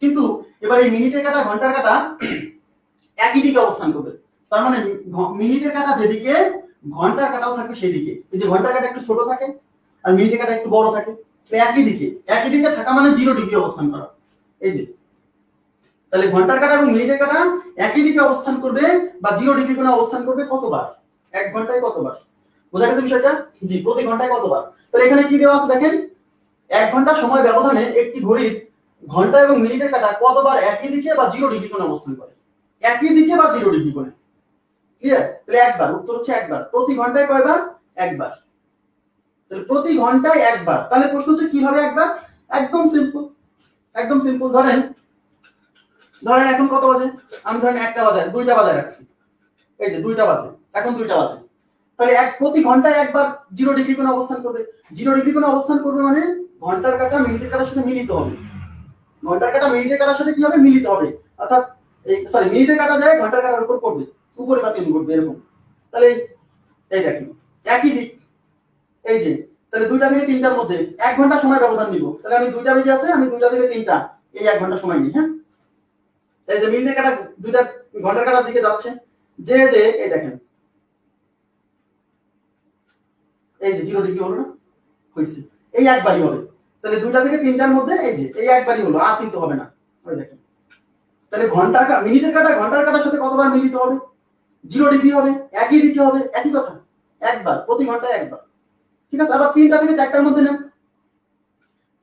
কিন্তু এবার এই মিনিটের কাঁটা ঘন্টার কাঁটা একই দিকে অবস্থান করবে। তার মানে মিনিটের কাঁটা যেদিকে, ঘন্টার কাঁটাও থাকবে সেদিকে। এই যে ঘন্টার কাঁটা একটু ছোট থাকে আর মিনিটের কাঁটা একটু বড় থাকে, একই দিকে, একই দিকে থাকা মানে 0 ডিগ্রি অবস্থান করা। এই যে তাহলে ঘন্টার কাঁটা এবং মিনিটের কাঁটা একই দিকে অবস্থান করবে বা 0 ডিগ্রি কোণে অবস্থান করবে কতবার, 1 ঘন্টায় কতবার। বোঝা গেছে বিষয়টা? জি, প্রতি ঘন্টায় কতবার। তাহলে এখানে কি দেওয়া আছে দেখেন, 1 ঘন্টা সময় ব্যবধানে একটি ঘড়ির ঘন্টা এবং মিনিটের কাঁটা কতবার একই দিকে বা 0 ডিগ্রি কোণে অবস্থান করে। একই দিকে বা 0 ডিগ্রি কোণে, ক্লিয়ার? তাহলে একবার, উত্তর হচ্ছে একবার। প্রতি ঘন্টায় কয়বার? একবার। তাহলে প্রতি ঘন্টায় একবার। তাহলে প্রশ্ন হচ্ছে কিভাবে একবার? একদম সিম্পল, একদম সিম্পল। ধরেন এখন কত বাজে, আমি ধরেন 1টা বাজে, 2টা বাজে রাখছি, এই যে 2টা বাজে, এখন 2টা বাজে। তাহলে প্রতি ঘন্টায় একবার 0 ডিগ্রি কোণে অবস্থান করবে। 0 ডিগ্রি কোণে অবস্থান করবে মানে ঘন্টার কাঁটা মিনিটের কাঁটার সাথে মিলিত হবে, ঘন্টার কাঁটা মিনিটের কাঁটার সাথে কি হবে, মিলিত হবে। অর্থাৎ এই সরি, মিনিটের কাঁটা যায় ঘন্টার কাঁটার উপর পড়বে, উপরে বা তিন করবে এরকম। তাহলে এই দেখেন একই দিক, এই যে তাহলে 2টা থেকে 3টার মধ্যে 1 ঘন্টা সময় ব্যবধান নিব। তাহলে আমি 2টা বেজে আছে, আমি 2টা থেকে 3টা, এই 1 ঘন্টা সময় নিই। হ্যাঁ, এই যে মিনিটের কাঁটা 2টা ঘন্টার কাঁটার দিকে যাচ্ছে, যে এই দেখেন এই যে 0 ডিগ্রি হলো না, হইছে, এই একবারই হবে। তাহলে 2টা থেকে 3টার মধ্যে এই যে এই একবারই হলো, আর কিন্তু হবে না। ওই দেখেন, তাহলে ঘন্টার মিনিটের কাঁটা ঘন্টার কাঁটার সাথে কতবার মিলিত হবে, 0 ডিগ্রি হবে, একই দিকে হবে, একই কথা, একবার, প্রতি ঘন্টায় একবার। ঠিক আছে? আবার 3টা থেকে 4টার মধ্যে নেন,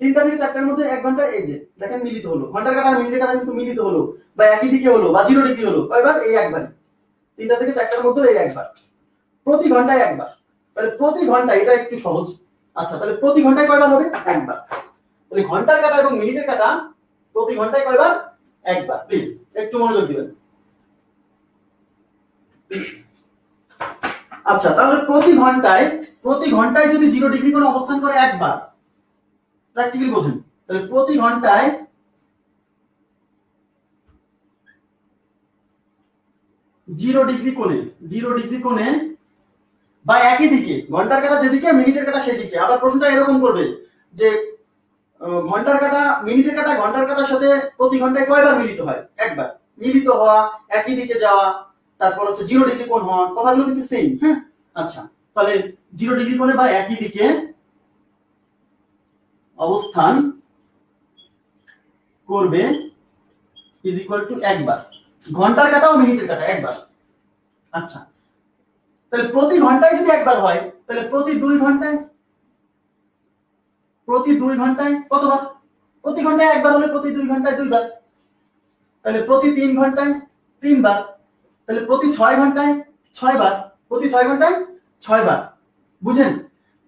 3টা থেকে 4টার মধ্যে 1 ঘন্টা, এই যে দেখেন মিলিত হলো, ঘন্টার কাঁটা আর মিনিটের কাঁটা কিন্তু মিলিত হলো বা একই দিকে হলো বা 0 ডিগ্রি হলো। কয়বার? এই একবার। 3টা থেকে 4টার মধ্যে এই একবার, প্রতি ঘন্টায় একবার। তাহলে প্রতি ঘন্টায়, এটা একটু সহজ। আচ্ছা, তাহলে প্রতি ঘন্টায় কয়বার হবে? একবার। তাহলে ঘন্টার কাঁটা এবং মিনিটের কাঁটা প্রতি ঘন্টায় কয়বার? একবার। প্লিজ একটু মনোযোগ দিবেন। আচ্ছা, তাহলে প্রতি ঘন্টায় যদি 0 ডিগ্রি কোণে অবস্থান করে একবার, প্র্যাকটিক্যালি বোঝেন, তাহলে প্রতি ঘন্টায় 0 ডিগ্রি কোণে বা একই দিকে, ঘন্টার কাঁটা যেদিকে মিনিটের কাঁটা সেদিকে। আবার প্রশ্নটা এরকম করবে যে ঘন্টার কাঁটা মিনিটের কাঁটা ঘন্টার কাঁটার সাথে প্রতি ঘন্টায় কয়বার মিলিত হয়? একবার। মিলিত হওয়া, একই দিকে যাওয়া, তারপর হচ্ছে 0 ডিগ্রি কোণ হওয়া, কথাগুলো কিন্তু সেম। হ্যাঁ, আচ্ছা, তাহলে 0 ডিগ্রি কোণে বা একই দিকে অবস্থান করবে ইজ ইকুয়াল টু একবার। ঘন্টার কাঁটা ও মিনিটের কাঁটা একবার। আচ্ছা, তাহলে প্রতি ঘন্টায় যদি একবার হয়, তাহলে প্রতি 2 ঘন্টায় কতবার? প্রতি ঘন্টায় একবার হলে প্রতি 2 ঘন্টায় 2 বার। তাহলে প্রতি 3 ঘন্টায় 3 বার। তাহলে প্রতি 6 ঘন্টায় 6 বার। প্রতি 6 ঘন্টায় 6 বার। বুঝেন?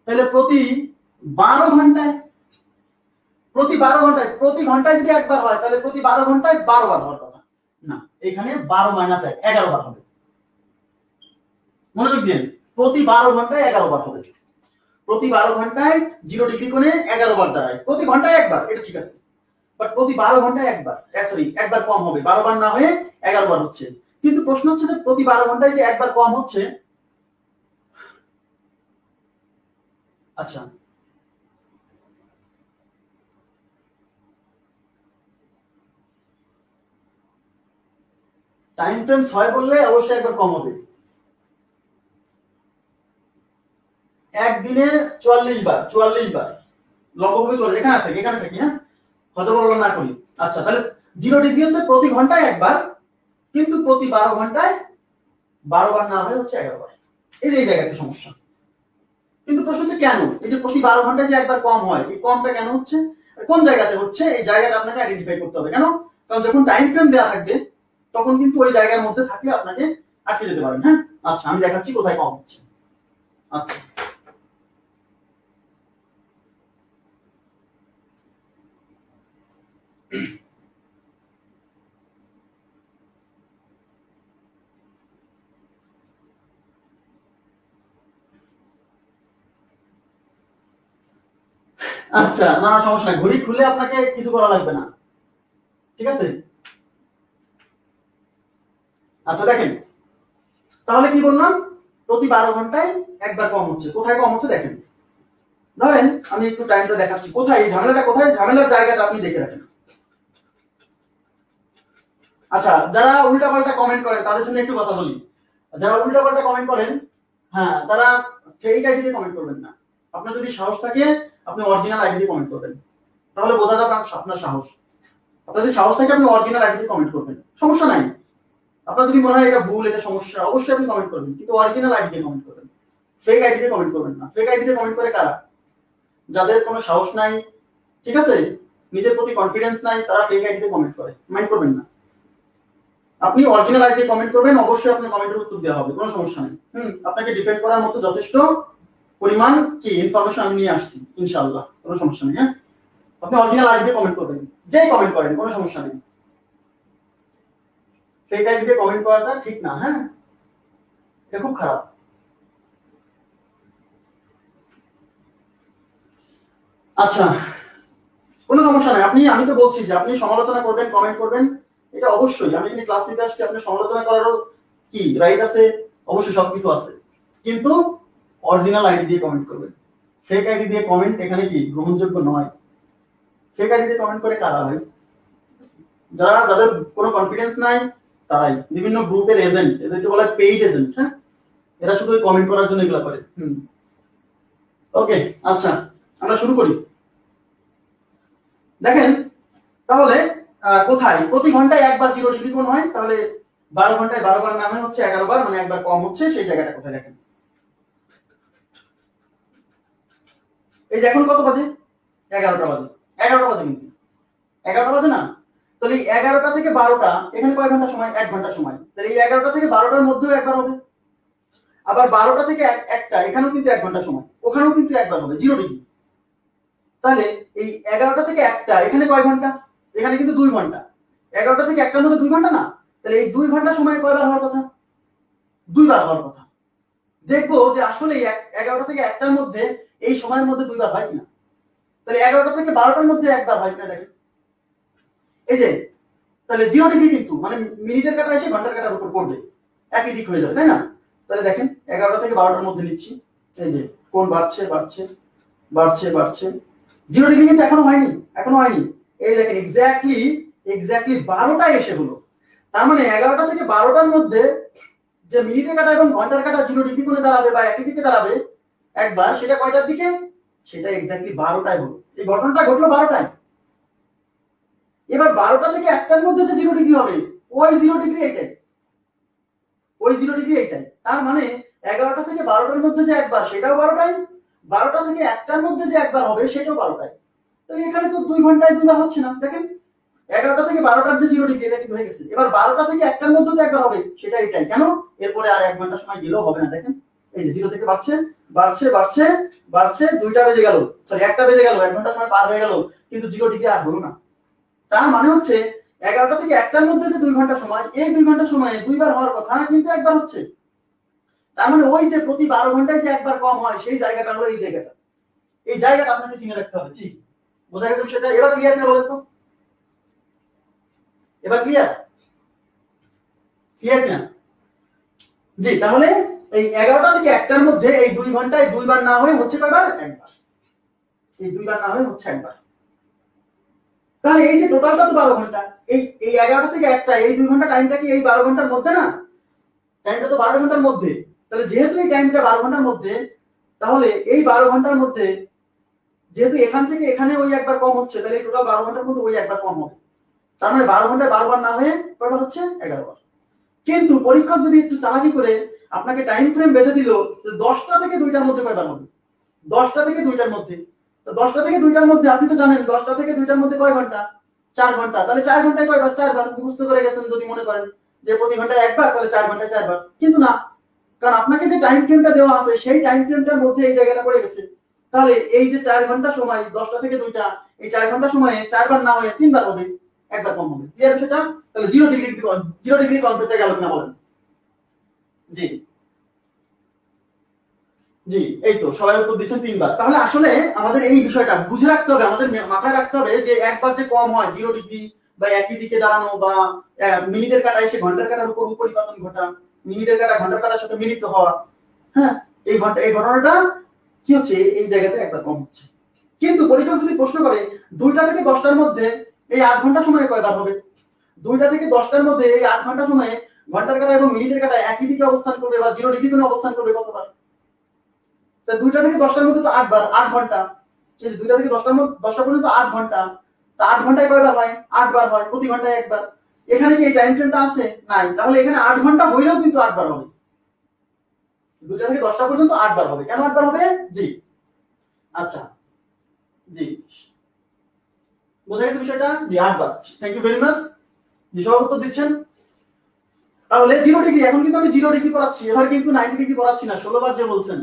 তাহলে প্রতি 12 ঘন্টায় প্রতি ঘন্টায় যদি একবার হয়, তাহলে প্রতি 12 ঘন্টায় 12 বার হওয়ার কথা না, এখানে 12 মাইনাস 1 11 বার হবে। মনোযোগ দিন, প্রতি 12 ঘন্টায় 11 বার হবে। প্রতি 12 ঘন্টায় 0 ডিগ্রি কোণে 11 বার দাঁড়ায়। প্রতি ঘন্টায় একবার, এটা ঠিক আছে, বাট প্রতি 12 ঘন্টায় একবার, সরি একবার কম হবে, 12 বার না হয়ে 11 বার হচ্ছে। কিন্তু প্রশ্ন হচ্ছে যে প্রতি 12 ঘন্টায় যে একবার কম হচ্ছে, আচ্ছা টাইম ফ্রেম 6 বললে অবশ্যই একবার কম হবে। একদিনে 44 বার লম্বভাবে চলে, এখানে থাকি, হ্যাঁ, হজবরল না করি। আচ্ছা, তাহলে 0 ডিগ্রি হচ্ছে প্রতি ঘন্টায় একবার, কিন্তু প্রতি 12 ঘন্টায় 12 বার না হয় হচ্ছে 11 বার। এই যে এই জায়গাতে সমস্যা। কিন্তু প্রশ্ন হচ্ছে কেন এই যে প্রতি 12 ঘন্টায় যে একবার কম হয়, এই কমটা কেন হচ্ছে, কোন জায়গাতে হচ্ছে, এই জায়গাটা আপনাকে আইডেন্টিফাই করতে হবে। কেন? কারণ যখন টাইম ফ্রেম দেওয়া থাকবে তখন কিন্তু ওই জায়গার মধ্যে থাকলে আপনাকে আটকে যেতে পারেন। হ্যাঁ, আচ্ছা আমি দেখাচ্ছি কোথায় কম হচ্ছে। আচ্ছা আচ্ছা, না সমস্যা নাই, ঘড়ি খুলে আপনাকে কিছু করা লাগবে না, ঠিক আছে। আচ্ছা দেখেন, তাহলে কি বললাম, প্রতি 12 ঘন্টায় একবার কম হচ্ছে। কোথায় কম হচ্ছে দেখেন, ধরেন আমি একটু টাইমটা দেখাচ্ছি, কোথায় এই ঝামেলাটা, কোথায় ঝামেলার জায়গাটা আপনি দেখে রাখেন। আচ্ছা, যারা উল্টা পাল্টা কমেন্ট করেন তাদের জন্য একটু কথা বলি। যারা উল্টা পাল্টা কমেন্ট করেন, হ্যাঁ, তারা ফেক আইডি দিয়ে কমেন্ট করবেন না। আপনার যদি সাহস থাকে আপনি অরিজিনাল আইডি দিয়ে কমেন্ট করবেন, তাহলে বোঝা যাবে আপনার সাহস। আপনার যদি সাহস থাকে আপনি অরিজিনাল আইডি দিয়ে কমেন্ট করবেন, সমস্যা নাই। আপনার যদি মনে হয় এটা ভুল, এটা সমস্যা, অবশ্যই আপনি কমেন্ট করবেন, কিন্তু অরিজিনাল আইডি দিয়ে কমেন্ট করবেন, ফেক আইডি দিয়ে কমেন্ট করবেন না। ফেক আইডি দিয়ে কমেন্ট করে কারা? যাদের কোনো সাহস নাই, ঠিক আছে, নিজের প্রতি কনফিডেন্স নাই, তারা ফেক আইডি দিয়ে কমেন্ট করে, মাইন্ড করবেন না। আপনি অরিজিনাল আইডি দিয়ে কমেন্ট করবেন, অবশ্যই আপনার কমেন্টের উত্তর দেওয়া হবে, কোনো সমস্যা নেই। আপনাকে ডিফেন্ড করার মতো যথেষ্ট পরিমাণ কি ইনফরমেশন আমি নিয়ে আসছি, ইনশাআল্লাহ, কোনো সমস্যা নেই। হ্যাঁ, আপনি অরিজিনাল আইডি দিয়ে কমেন্ট করবেন, যেই কমেন্ট করেন, কোনো সমস্যা নেই। ফেক আইডি দিয়ে কমেন্ট করাটা ঠিক না, হ্যাঁ, এটা খুব খারাপ। আচ্ছা, কোনো সমস্যা নাই, আমি তো বলছি যে আপনি সমালোচনা করবেন, কমেন্ট করবেন, এটা অবশ্যই। আমি এখানে ক্লাস নিতে আসছি, আপনি সমালোচনা করারও কি রাইট আছে, অবশ্যই সবকিছু আছে, কিন্তু অরিজিনাল আইডি দিয়ে কমেন্ট করবেন। ফেক আইডি দিয়ে কমেন্ট এখানে কি গ্রহণযোগ্য নয়। ফেক আইডি দিয়ে কমেন্ট করে কারা হয়? যাদের কোনো কনফিডেন্স নাই, তারাই বিভিন্ন গ্রুপের এজেন্ট, এদেরকে বলা হয় পেইড এজেন্ট। হ্যাঁ, এরা শুধু কমেন্ট করার জন্য এগুলো করে। ওকে, আচ্ছা আমরা শুরু করি। দেখেন তাহলে কোথায় প্রতি ঘন্টায় একবার 0 ডিগ্রি কোণ হয়, তাহলে 12 ঘন্টায় 12 বার না হয় হচ্ছে 11 বার, মানে একবার কম হচ্ছে, সেই জায়গাটা কোথায় দেখেন। এই যে এখন কত বাজে? 11টা বাজে। 11টা বাজে, কিন্তু 11টা বাজে না, তাহলে 11টা থেকে 12টা এখানে কয় ঘন্টা সময়? 1 ঘন্টা সময়। তাহলে এই 11টা থেকে 12টার মধ্যেও একবার হবে। আবার 12টা থেকে 1টা এখানেও কিন্তু 1 ঘন্টা সময়, ওখানেও কিন্তু একবার হবে 0 ডিগ্রি। তাহলে এই 11টা থেকে 1টা এখানে কয় ঘন্টা? এখানে কিন্তু 2 ঘন্টা। 11টা থেকে 1টার মধ্যে 2 ঘন্টা না, তাহলে এই 2 ঘন্টা সময় কয়বার হওয়ার কথা? 2 বার হওয়ার কথা। দেখবো যে আসলে 11টা থেকে 1টার মধ্যে এই সময়ের মধ্যে 2 বার হয় কিনা। তাহলে 11টা থেকে 12টার মধ্যে একবার হয় কিনা দেখেন। এই যে তাহলে 0 ডিগ্রি কিন্তু মানে মিনিটের কাটা এসে ঘন্টার কাটার উপর পড়বে, একই দিক হয়ে যাবে, তাই না? তাহলে দেখেন 11টা থেকে 12টার মধ্যে নিচ্ছি, এই যে কোণ বাড়ছে বাড়ছে বাড়ছে বাড়ছে, 0 ডিগ্রি কিন্তু এখনো হয়নি। এই দেখেন এক্স্যাক্টলি 12টায় এসে হলো। তার মানে 11টা থেকে 12টার মধ্যে যে মিনিটের কাটা এবং ঘন্টার কাটা 0 ডিগ্রি কোণে দাঁড়াবে বা একই দিকে দাঁড়াবে একবার, সেটা কয়টার দিকে? সেটা এক্স্যাক্টলি 12টায় হলো। এই ঘটনাটা ঘটলো 12টায়। এবার 12টা থেকে 1টার মধ্যে যে 0 ডিগ্রি হবে, ওই 0 ডিগ্রি এইটাই। তার মানে 11টা থেকে 12টার মধ্যে যে একবার, সেটাও 12টায়। 12টা থেকে 1টার মধ্যে যে একবার হবে, সেটাও 12টায়। তাহলে এখানে তো 2 ঘন্টায় 2 বার হচ্ছে না। দেখেন 11টা থেকে 12টার যে 0 ডিগ্রি, এটা কিন্তু হয়ে গেছে। এবার 12টা থেকে 1টার মধ্যে যে একবার হবে, সেটা এটাই। কেন? এরপরে আর 1 ঘন্টা সময় গেলেও হবে না। দেখেন এই যে 0 থেকে বাড়ছে বাড়ছে বাড়ছে বাড়ছে, 2টা বেজে গেল, সরি 1টা বেজে গেল, 1 ঘন্টা সময় পার হয়ে গেল, কিন্তু 0 ডিগ্রি আর হলো না। তার মানে হচ্ছে 11টা থেকে 1টার মধ্যে যে 2 ঘন্টা সময়, এই 2 ঘন্টা সময়ে 2 বার হওয়ার কথা, কিন্তু একবার হচ্ছে। তার মানে ওই যে প্রতি 12 ঘন্টায় যে একবার কম হয়, সেই জায়গাটা হলো এই জায়গাটা। এই জায়গাটা আপনাকে চিনে রাখতে হবে। ঠিক বোঝা গেছে বিষয়টা? এবার ক্লিয়ার কিনা বলেন তো? এবার ক্লিয়ার কিনা? জি, তাহলে এই 11টা থেকে 1টার মধ্যে এই 2 ঘন্টায় 2 বার না হয়ে হচ্ছে কয়বার? একবার। এই 2 বার না হয়ে হচ্ছে একবার। তাহলে এই যে টোটালটা তো 12 ঘন্টা। এই 11টা থেকে 1টা এই 2 ঘন্টা টাইমটা কি এই 12 ঘন্টার মধ্যে না? টাইমটা তো 12 ঘন্টার মধ্যে। তাহলে যেহেতু এই টাইমটা 12 ঘন্টার মধ্যে, তাহলে এই 12 ঘন্টার মধ্যে যেহেতু এখান থেকে এখানে ওই একবার কম হচ্ছে, তাহলে টোটাল 12 ঘন্টার মধ্যে ওই একবার কম হবে। তার মানে 12 ঘন্টায় 12 বার না হয়ে কয়বার হচ্ছে? 11 বার। কিন্তু পরীক্ষক যদি একটু চালাকি করে আপনাকে টাইম ফ্রেম বেঁধে দিল 10টা থেকে 2টার মধ্যে কয়বার হবে? 10টা থেকে 2টার মধ্যে। তো 10টা থেকে 2টার মধ্যে আপনি তো জানেন 10টা থেকে 2টার মধ্যে কয় ঘন্টা? 4 ঘন্টা। তাহলে 4 ঘন্টায় কয়বার? 4 বার। মুখস্থ করে গেছেন যদি মনে করেন যে প্রতি ঘন্টায় একবার, তাহলে 4 ঘন্টায় 4 বার। কিন্তু না, কারণ আপনাকে যে টাইম ফ্রেমটা দেওয়া আছে সেই টাইম ফ্রেমটার মধ্যে এই জায়গাটা পড়ে গেছে। তাহলে এই যে 4 ঘন্টা সময় 10টা থেকে 2টা, এই 4 ঘন্টা সময়ে 4 বার না হয়ে 3 বার হবে, একবার কম হবে। ক্লিয়ার সেটা? তাহলে 0 ডিগ্রি কনসেপ্টটা গেল কিনা বলেন? জি জি, এই তো সবাই উত্তর দিচ্ছেন 3 বার। তাহলে আসলে আমাদের এই বিষয়টা বুঝে রাখতে হবে, আমাদের মাথায় রাখতে হবে যে একবার যে কম হয় 0 ডিগ্রি বা একই দিকে দাঁড়ানো বা মিনিটের কাঁটা এসে ঘন্টার কাঁটার উপর পরিবর্তন ঘটা, মিনিটের কাঁটা ঘন্টার কাঁটার সাথে মিলিত হওয়া, হ্যাঁ, এই ঘটনাটা কি হচ্ছে? এই জায়গাতে একবার কম হচ্ছে। কিন্তু পরীক্ষক যদি প্রশ্ন করে 2টা থেকে 10টার মধ্যে এই 8 ঘন্টা সময়ে কয়বার হবে? 2টা থেকে 10টার মধ্যে এই 8 ঘন্টা সময়ে ঘন্টার কাঁটা এবং মিনিটের কাঁটা একই দিকে অবস্থান করবে বা 0 ডিগ্রি কোণে অবস্থান করবে কতবার? তা 2টা থেকে 10টার মধ্যে তো 8 বার, 8 ঘন্টা। এই 2টা থেকে 10টার মধ্যে 10টা পর্যন্ত 8 ঘন্টা। তা 8 ঘন্টায় কয়বার হয়? 8 বার হয়, প্রতি ঘন্টায় একবার। এখানে কি এই টাইম ফ্রেমটা আছে? নাই। তাহলে এখানে 8 ঘন্টা হইলেও কিন্তু 8 বার হবে। 2টা থেকে 10টা পর্যন্ত 8 বার হবে। কেন 8 বার হবে? জি, আচ্ছা, জি, বোঝা গেছে বিষয়টা? জি, 8 বার। Thank you very much. জি, সবাই উত্তর দিচ্ছেন। তাহলে 0 ডিগ্রি, এখন কিন্তু আমি 0 ডিগ্রি পড়াচ্ছি, এবার কিন্তু 90 ডিগ্রি পড়াচ্ছি না, 16 বার যে বলছেন।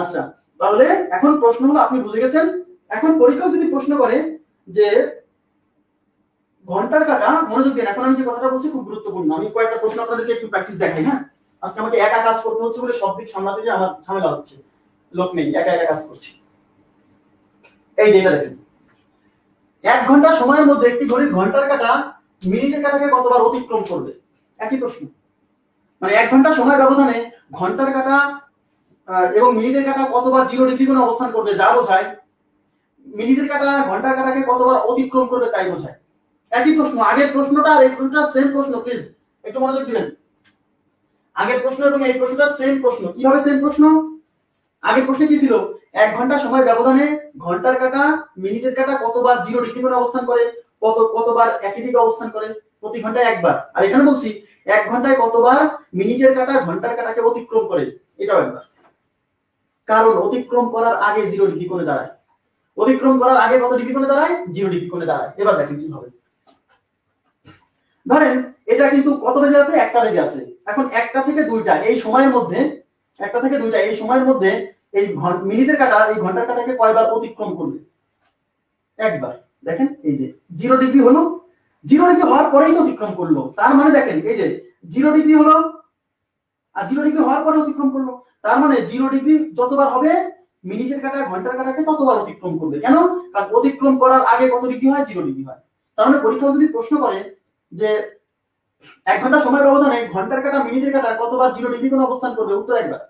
আচ্ছা, তাহলে এখন প্রশ্ন হলো আপনি বুঝে গেছেন। এখন পরীক্ষক যদি প্রশ্ন করে যে ঘন্টার কাঁটা, মনোযোগ দিন, এখন আমি যে কথাটা বলছি খুব গুরুত্বপূর্ণ। আমি কয়েকটা প্রশ্ন আপনাদেরকে একটু প্র্যাকটিস দেখাই। হ্যাঁ, আজকে আমাকে একা কাজ করতে হচ্ছে বলে সব দিক সামলাতে গিয়ে আমার ঝামেলা হচ্ছে, লোক নেই, একা একা কাজ করছি। এই যে এটা দেখেন, 1 ঘন্টা সময়ের মধ্যে একটি ঘড়ির ঘন্টার কাঁটা মিনিটের কাঁটাকে কতবার অতিক্রম করবে? একই প্রশ্ন। মানে 1 ঘন্টা সময় ব্যবধানে ঘন্টার কাঁটা এবং মিনিটের কাঁটা কতবার 0 ডিগ্রি কোণে অবস্থান করবে, যা বোঝায় মিনিটের কাঁটা ঘন্টার কাঁটাকে কতবার অতিক্রম করবে তাই বোঝায়। একই প্রশ্ন। আগের প্রশ্নটা আর এই প্রশ্নটা সেম প্রশ্ন, প্লিজ একটু মনোযোগ দিবেন। আগের প্রশ্ন এবং এই প্রশ্নটা সেম প্রশ্ন। কিভাবে সেম প্রশ্ন? আগের প্রশ্নে কি ছিল? 1 ঘন্টা সময় ব্যবধানে ঘন্টার কাঁটা মিনিটের কাঁটা কতবার 0 ডিগ্রি কোণে অবস্থান করে, কতবার একই দিকে অবস্থান করে, প্রতি ঘন্টায় একবার। আর এখানে বলছি 1 ঘন্টায় কতবার মিনিটের কাঁটা ঘন্টার কাঁটাকে অতিক্রম করে, এটাও একবার। কারণ অতিক্রম করার আগে 0 ডিগ্রি কোণে দাঁড়ায়। অতিক্রম করার আগে কত ডিগ্রি কোণে দাঁড়ায়? 0 ডিগ্রি কোণে দাঁড়ায়। এবার দেখেন কি হবে। ধরেন এটা কিন্তু কত বেজে আছে? 1টা বেজে আছে। এখন 1টা থেকে 2টা এই সময়ের মধ্যে, 1টা থেকে 2টা এই সময়ের মধ্যে এই মিনিটের কাঁটা এই ঘন্টার কাঁটাকে কয়বার অতিক্রম করবে? একবার। দেখেন এই যে 0 ডিগ্রি হলো, 0 ডিগ্রি হওয়ার পরেই তো অতিক্রম করলো। তার মানে দেখেন এই যে 0 ডিগ্রি হলো আর 0 ডিগ্রি হওয়ার পরে অতিক্রম করলো। তার মানে 0 ডিগ্রি যতবার হবে মিনিটের কাঁটা ঘন্টার কাঁটাকে ততবার অতিক্রম করবে। কেন? কারণ অতিক্রম করার আগে কত ডিগ্রি হয়? 0 ডিগ্রি হয়। তার মানে পরীক্ষা যদি প্রশ্ন করে যে 1 ঘন্টা সময় ব্যবধানে ঘন্টার কাঁটা মিনিটের কাঁটা কতবার 0 ডিগ্রি কোণে অবস্থান করবে, উত্তর একবার।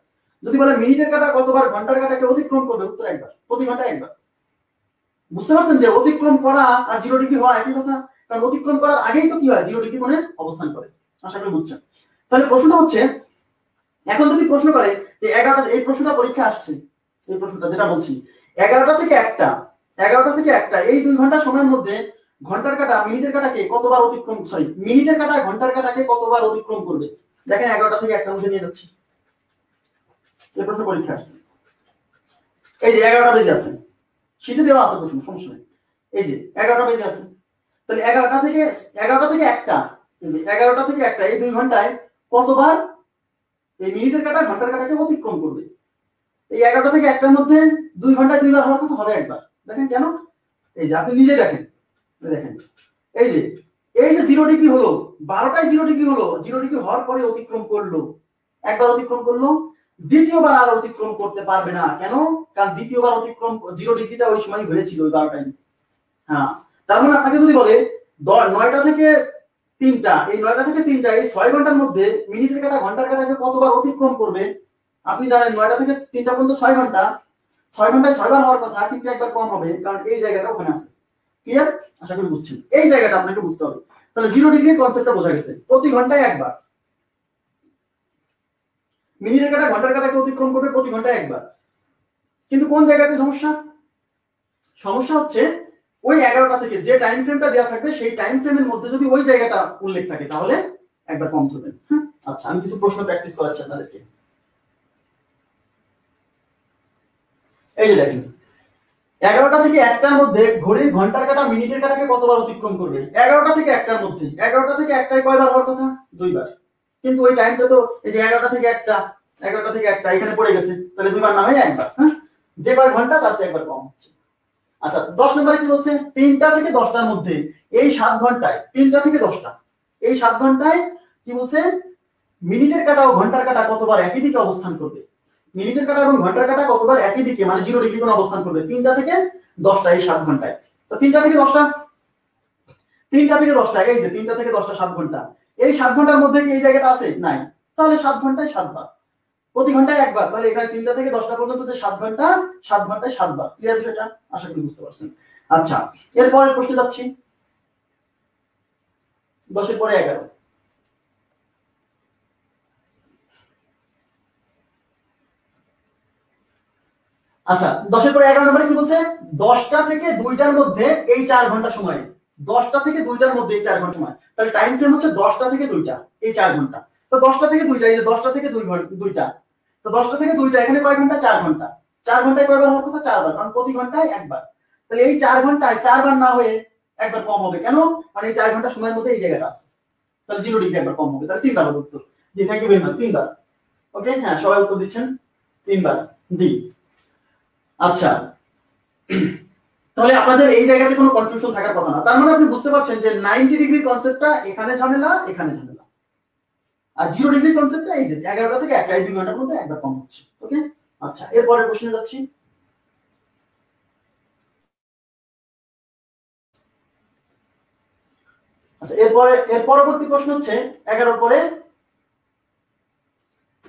যদি বলে মিনিটের কাঁটা কতবার ঘন্টার কাঁটাকে অতিক্রম করবে, উত্তর একবার, প্রতি ঘন্টায় একবার। বুঝতে পারছেন যে অতিক্রম করা আর 0 ডিগ্রি হওয়া একই কথা। কারণ অতিক্রম করার আগেই তো কি হয়? 0 ডিগ্রি কোণে অবস্থান করে। আশা করি বুঝছেন। তাহলে প্রশ্নটা হচ্ছে, এখন যদি প্রশ্ন করে যে 11টা, এই প্রশ্নটা পরীক্ষা আসছে, এই প্রশ্নটা যেটা বলছি 11টা থেকে 1টা, 11টা থেকে 1টা এই 2 ঘন্টা সময়ের মধ্যে ঘন্টার কাঁটা মিনিটের কাঁটাকে কতবার অতিক্রম, মিনিটের কাঁটা ঘন্টার কাঁটাকে কতবার অতিক্রম করবে? দেখেন 11টা থেকে 1টার মধ্যে নিয়ে যাচ্ছি, এই প্রশ্ন পরীক্ষা আসছে। এই যে 11টা বেজে আছে, শীটে দেওয়া আছে প্রশ্ন, সমস্যা নেই। এই যে 11টা বেজে আছে, তাহলে 11টা থেকে 1টা, এই যে 11টা থেকে 1টা এই 2 ঘন্টায় কতবার এই মিনিটের কাঁটা ঘন্টার কাঁটাকে অতিক্রম করবে? এই 11টা থেকে 1টার মধ্যে 2 ঘন্টায় 2 বার হওয়ার কথা হবে একবার। দেখেন কেন? এই যে আপনি নিজে দেখেন, দেখেন এই যে 0 ডিগ্রি হলো, 12টায় 0 ডিগ্রি হলো, 0 ডিগ্রি হওয়ার পরে অতিক্রম করলো, একবার অতিক্রম করলো, দ্বিতীয়বার আর অতিক্রম করতে পারবে না। কেন? কারণ দ্বিতীয়বার অতিক্রম 0 ডিগ্রিটা ওই সময় হয়েছিল, ওই 12টায়। হ্যাঁ, তার মানে আপনাকে যদি বলে 9টা থেকে 3টা, এই 9টা থেকে 3টা এই 6 ঘন্টার মধ্যে মিনিটের কাঁটা ঘন্টার কাঁটাকে কতবার অতিক্রম করবে? আপনি জানেন 9টা থেকে 3টা পর্যন্ত 6 ঘন্টা, 6 ঘন্টায় 6 বার হওয়ার কথা, কিন্তু একবার কম হবে, কারণ এই জায়গাটা ওখানে আছে। ক্লিয়ার? আশা করি বুঝছেন। এই জায়গাটা আপনাকে বুঝতে হবে। তাহলে 0 ডিগ্রির কনসেপ্টটা বোঝা গেছে। প্রতি ঘন্টায় একবার মিনিটের কাঁটা ঘন্টার কাঁটাকে অতিক্রম করবে, প্রতি ঘন্টায় একবার। কিন্তু কোন জায়গাতে সমস্যা? সমস্যা হচ্ছে ওই 11টা থেকে যে টাইম ফ্রেমটা দেওয়া থাকবে সেই টাইম ফ্রেমের মধ্যে যদি ওই জায়গাটা উল্লেখ থাকে তাহলে একবার কম করবেন। আচ্ছা, আমি কিছু প্রশ্ন প্র্যাকটিস করাচ্ছি আপনাদেরকে। এই যে দেখেন, 11টা থেকে 1টার মধ্যে ঘড়ির ঘন্টার কাঁটা মিনিটের কাঁটাকে কতবার অতিক্রম করবে? 11টা থেকে 1টার মধ্যে, 11টা থেকে 1টায় কয়বার হওয়ার কথা? 2বার। কিন্তু ওই টাইমটা তো এই যে 11টা থেকে 1টা, 11টা থেকে 1টা এখানে পড়ে গেছে, তাহলে 2বার না হয় একবার। যে কয় ঘন্টা তার চেয়ে একবার কম হচ্ছে। আচ্ছা, 10 নম্বরে কি বলছে? 3টা থেকে 10টার মধ্যে এই 7 ঘন্টায়, 3টা থেকে 10টা এই 7 ঘন্টায় কি বলছে? মিনিটের কাঁটা ও ঘন্টার কাঁটা কতবার একই দিকে অবস্থান করবে? মিনিটের কাঁটা এবং ঘন্টার কাঁটা কতবার একই দিকে মানে 0 ডিগ্রি কোণে অবস্থান করবে 3টা থেকে 10টা এই 7 ঘন্টায়। তো 3টা থেকে 10টা, 3টা থেকে 10টা, এই যে 3টা থেকে 10টা 7 ঘন্টা। এই 7 ঘন্টার মধ্যে কি এই জায়গাটা আছে? নাই। তাহলে 7 ঘন্টায় 7 বার, প্রতি ঘন্টায় একবার। তাহলে এখানে 3টা থেকে 10টা পর্যন্ত যে 7 ঘন্টা, 7 ঘন্টায় 7 বার। ক্লিয়ার বিষয়টা? আশা করি বুঝতে পারছেন। আচ্ছা, এরপরের প্রশ্নে যাচ্ছি। 10 এর পরে 11। আচ্ছা, 10 এর পরে 11 নম্বরে কি বলছে? 10টা থেকে 2টার মধ্যে এই 4 ঘন্টা সময়, 10টা থেকে 2টার মধ্যে এই 4 ঘন্টা সময়। তাহলে টাইম ফ্রেম হচ্ছে 10টা থেকে 2টা এই 4 ঘন্টা। তো 10টা থেকে 2টা, এই যে 10টা থেকে 2 ঘন্টা 2টা, তো 10টা থেকে 2টা এখানে কয় ঘন্টা? 4 ঘন্টা। 4 ঘন্টায় কয়বার হওয়ার কথা? 4 বার, কারণ প্রতি ঘন্টায় একবার। তাহলে এই 4 ঘন্টায় 4 বার না হয়ে একবার কম হবে। কেন? কারণ এই 4 ঘন্টা সময়ের মধ্যে এই জায়গাটা আছে, তাহলে 0 ডিগ্রি একবার কম হবে। তাহলে 3 বার হবে উত্তর। জি, থ্যাংক ইউ ভেরি মাচ। 3 বার। ওকে, হ্যাঁ, সবাই উত্তর দিচ্ছেন 3 বার। জি। আচ্ছা, তাহলে আপনাদের এই জায়গাতে কোনো কনফিউশন থাকার কথা না। তার মানে আপনি বুঝতে পারছেন যে 90 ডিগ্রি কনসেপ্টটা এখানে ঝামেলা, এখানে ঝামেলা, আর 0 ডিগ্রি কনসেপ্টটা এই যে 11টা থেকে 1টা, এই 2 ঘন্টার মধ্যে একবার কম হচ্ছে। ওকে, আচ্ছা, এরপরের প্রশ্নে যাচ্ছি। আচ্ছা, এর পরবর্তী প্রশ্ন হচ্ছে 11 পরে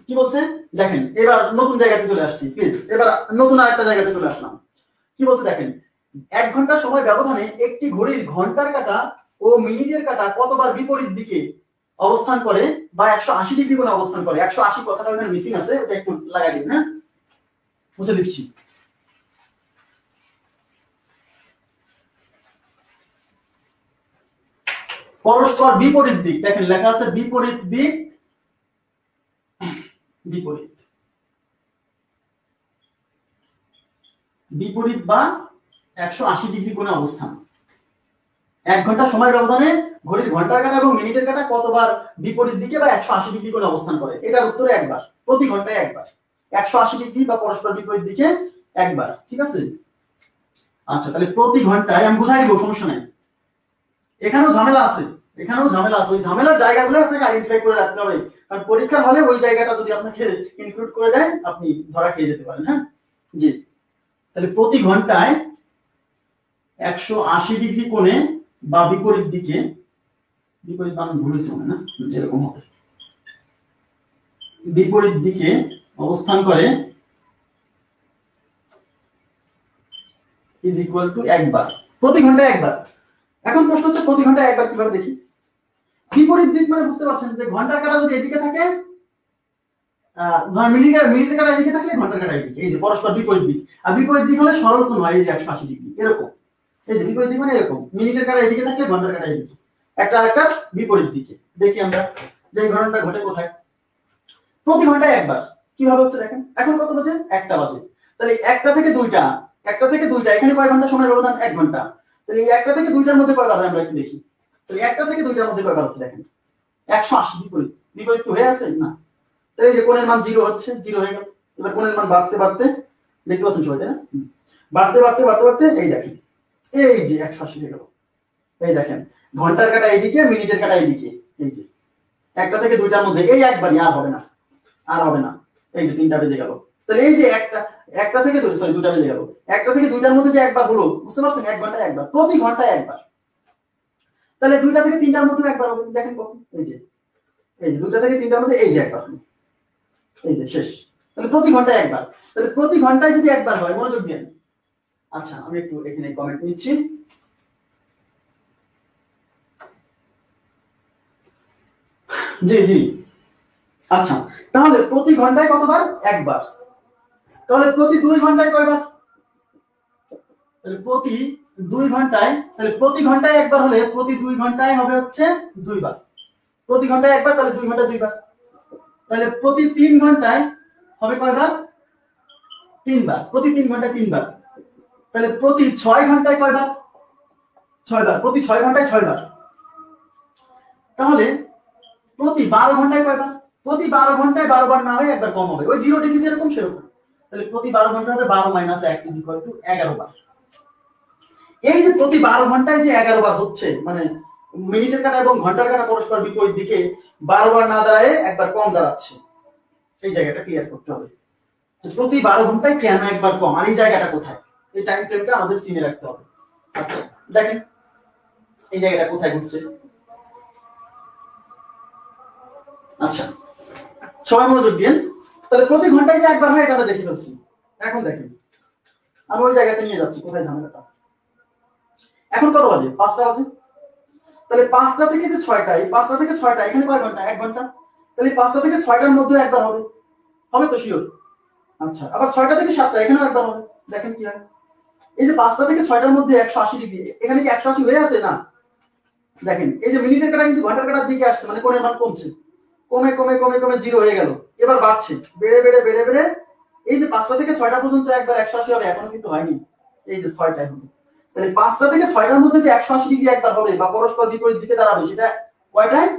কি বলছে দেখেন। এবার নতুন জায়গাতে চলে আসছি, প্লিজ। এবার নতুন আরেকটা জায়গাতে চলে আসলাম। কি বলছে দেখেন, 1 ঘন্টা সময় ব্যবধানে একটি ঘড়ির ঘন্টার কাঁটা ও মিনিটের কাঁটা কতবার বিপরীত দিকে অবস্থান করে বা 180 ডিগ্রি কোণে অবস্থান করে? 180 কথাটা এখানে মিসিং আছে, ওটা একটু লাগাই দিন। হ্যাঁ, মুছে দিচ্ছি। পরস্পর বিপরীত দিক, দেখেন লেখা আছে বিপরীত দিক, বিপরীত, বিপরীত বা 180 ডিগ্রি কোণে অবস্থান। 1 ঘন্টা সময় ব্যবধানে ঘড়ির ঘন্টার কাঁটা এবং মিনিটের কাঁটা কতবার বিপরীত দিকে বা 180 ডিগ্রি কোণে অবস্থান করে? এটার উত্তরে একবার, প্রতি ঘন্টায় একবার। 180 ডিগ্রি বা পরস্পর বিপরীত দিকে একবার, ঠিক আছে? আচ্ছা, তাহলে প্রতি ঘন্টায় আমি বুঝাই দিব, সমস্যা নাই। এখানেও ঝামেলা আছে, এখানেও ঝামেলা আছে। ওই ঝামেলার জায়গাগুলো আপনাকে আইডেন্টিফাই করে রাখতে হবে, কারণ পরীক্ষার হলে ওই জায়গাটা যদি আপনাকে ইনক্লুড করে দেয় আপনি ধরা খেয়ে যেতে পারেন। হ্যাঁ, জি। তাহলে প্রতি ঘন্টায় 180 ডিগ্রি কোণে বা বিপরীত দিকে, বিপরীত বানান ভুল হয়েছে মনে না, যেরকম হবে, বিপরীত দিকে অবস্থান করে ইজ ইকুয়াল টু একবার, প্রতি ঘন্টায় একবার। এখন প্রশ্ন হচ্ছে প্রতি ঘন্টায় একবার কিভাবে দেখি? বিপরীত দিক মানে বুঝতে পারছেন যে ঘন্টার কাঁটা যদি এদিকে থাকে, মিনিটের কাঁটা এদিকে থাকলে ঘন্টার কাঁটা এদিকে, এই যে পরস্পর বিপরীত দিক। আর বিপরীত দিক হলে সরল কোণ হয়, এই যে 180 ডিগ্রি এরকম। এই যে বিপরীত দিক মানে এরকম, মিনিটের কাঁটা এদিকে থাকলে ঘন্টার কাঁটা এদিকে, একটা আরেকটা বিপরীত দিকে। দেখি আমরা যে এই ঘটনাটা ঘটে কোথায়। প্রতি ঘন্টায় একবার কিভাবে হচ্ছে দেখেন। এখন কত বাজে? 1টা বাজে। তাহলে 1টা থেকে 2টা, 1টা থেকে 2টা এখানে কয় ঘন্টা সময় ব্যবধান? 1 ঘন্টা। তাহলে এই 1টা থেকে 2টার মধ্যে কয় বার হয় আমরা একটু দেখি। তাহলে 1টা থেকে 2টার মধ্যে কয় বার হচ্ছে দেখেন? 180 বিপরীত, বিপরীত তো হয়ে আছে না? তাহলে এই যে কোণের মান 0 হচ্ছে, 0 হয়ে গেল। এবার কোণের মান বাড়তে বাড়তে, দেখতে পাচ্ছেন সবাই তাই না? বাড়তে বাড়তে বাড়তে বাড়তে এই দেখেন, এই যে 180 হয়ে গেল। এই দেখেন ঘন্টার কাঁটা এইদিকে, মিনিটের কাঁটা এইদিকে, এই যে 1টা থেকে 2টার মধ্যে এই একবারই, আর হবে না, আর হবে না। এই যে 3টা বেজে গেল। তাহলে এই যে একটা থেকে 2টা বেজে গেল, 1টা থেকে 2টার মধ্যে যে একবার হলো, বুঝতে পারছেন? 1 ঘন্টায় একবার, প্রতি ঘন্টায় একবার। তাহলে 2টা থেকে 3টার মধ্যে একবার হবে, দেখেন কখন, এই যে 2টা থেকে 3টার মধ্যে এই যে একবার, এই যে শেষ। তাহলে প্রতি ঘন্টায় একবার। তাহলে প্রতি ঘন্টায় যদি একবার হয়, মনোযোগ দেন। আচ্ছা, আমি একটু এখানে কমেন্ট নিচ্ছি। জি জি, আচ্ছা, তাহলে প্রতি ঘন্টায় কতবার? একবার। তাহলে প্রতি 2 ঘন্টায় কয়বার? তাহলে প্রতি 2 ঘন্টায়, তাহলে প্রতি ঘন্টায় একবার হলে প্রতি 2 ঘন্টায় হবে হচ্ছে 2 বার। প্রতি ঘন্টায় একবার, তাহলে 2 ঘন্টায় 2 বার। তাহলে প্রতি 3 ঘন্টায় হবে কয়বার? 3 বার। প্রতি 3 ঘন্টায় 3 বার। তাহলে প্রতি 6 ঘন্টায় কয়বার? 6 বার। প্রতি 6 ঘন্টায় 6 বার। তাহলে প্রতি 12 ঘন্টায় কয়বার? প্রতি 12 ঘন্টায় 12 বার না হয় একবার কম হবে, ওই 0 ডিগ্রি যেরকম সেরকম। তাহলে প্রতি 12 ঘন্টা হবে 12 - 1 = 11 বার। এই যে প্রতি 12 ঘন্টায় যে 11 বার হচ্ছে, মানে মিনিটের কাঁটা এবং ঘন্টার কাঁটা পরস্পর বিপরীত দিকে 12 বার না দাঁড়ায় একবার কম দাঁড়াচ্ছে, এই জায়গাটা ক্লিয়ার করতে হবে। প্রতি 12 ঘন্টায় কেন একবার কম, আর এই জায়গাটা কোথায়, এই টাইম ফ্রেমটা আমাদের চিনে রাখতে হবে। আচ্ছা দেখেন এই জায়গাটা কোথায় ঘটছে। আচ্ছা সবাই মনোযোগ দিন। তাহলে প্রতি ঘন্টায় যে একবার হয় এটা আমরা দেখে ফেলছি। এখন দেখেন আমি ওই জায়গাতে নিয়ে যাচ্ছি, কোথায় ঝামেলাটা। এখন কত বাজে? 5টা বাজে। তাহলে 5টা থেকে যে 6টা, এই 5টা থেকে 6টা এখানে কয় ঘন্টা? 1 ঘন্টা। তাহলে 5টা থেকে 6টার মধ্যে একবার হবে, হবে তো শিওর। আচ্ছা আবার 6টা থেকে 7টা এখানেও একবার হবে। দেখেন কি হয়। এই যে 5টা থেকে 6টার মধ্যে 180 ডিগ্রি, এখানে কি 180 হয়ে আছে? না। দেখেন এই যে মিনিটের কাঁটা কিন্তু ঘন্টার কাঁটার দিকে আসছে, মানে কোণের মান কমছে, কমে কমে কমে কমে 0 হয়ে গেল, এবার বাড়ছে, বেড়ে বেড়ে বেড়ে বেড়ে এই যে 5টা থেকে 6টা পর্যন্ত একবার 180 হবে, এখনো কিন্তু হয়নি। এই যে 6টায় হবে। তাহলে 5টা থেকে 6টার মধ্যে যে 180 ডিগ্রি একবার হবে বা পরস্পর বিপরীত দিকে দাঁড়াবে, সেটা কয়টায়?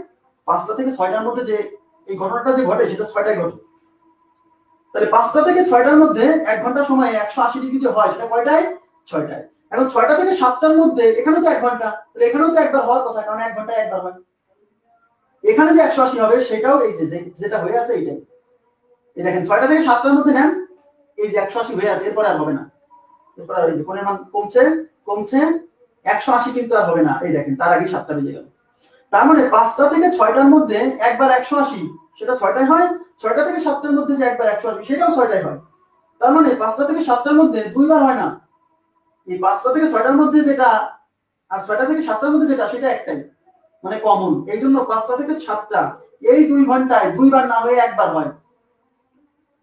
5টা থেকে 6টার মধ্যে যে এই ঘটনাটা যে ঘটে সেটা 6টায় ঘটে। তাহলে 5টা থেকে 6টার মধ্যে 1 ঘন্টা সময় 180 ডিগ্রি যে হয় সেটা কয়টায়? 6টায়। এখন 6টা থেকে 7টার মধ্যে এখানেও তো 1 ঘন্টা, তাহলে এখানেও তো একবার হওয়ার কথা, কারণ 1 ঘন্টায় একবার হয়। এখানে যে 180 হবে সেটাও এই যে যেটা হয়ে আছে এইটাই। এই দেখেন 6টা থেকে 7টার মধ্যে নেন, এই যে 180 হয়ে আছে, এরপর আর হবে না। এরপর আর এই যে কোণের মান কমছে কমছে, 180 কিন্তু আর হবে না। এই দেখেন তার আগে 7টা বেজে গেল। তার মানে 5টা থেকে 6টার মধ্যে একবার 180 সেটা 6টায় হয়, 6টা থেকে 7টার মধ্যে যে একবার 180 সেটাও 6টায় হয়। তার মানে 5টা থেকে 7টার মধ্যে 2 বার হয় না। এই 5টা থেকে 6টার মধ্যে যেটা আর 6টা থেকে 7টার মধ্যে যেটা সেটা একটাই, মানে কমন। এই জন্য 5টা থেকে 7টা এই 2 ঘন্টায় 2 বার না হয়ে একবার হয়।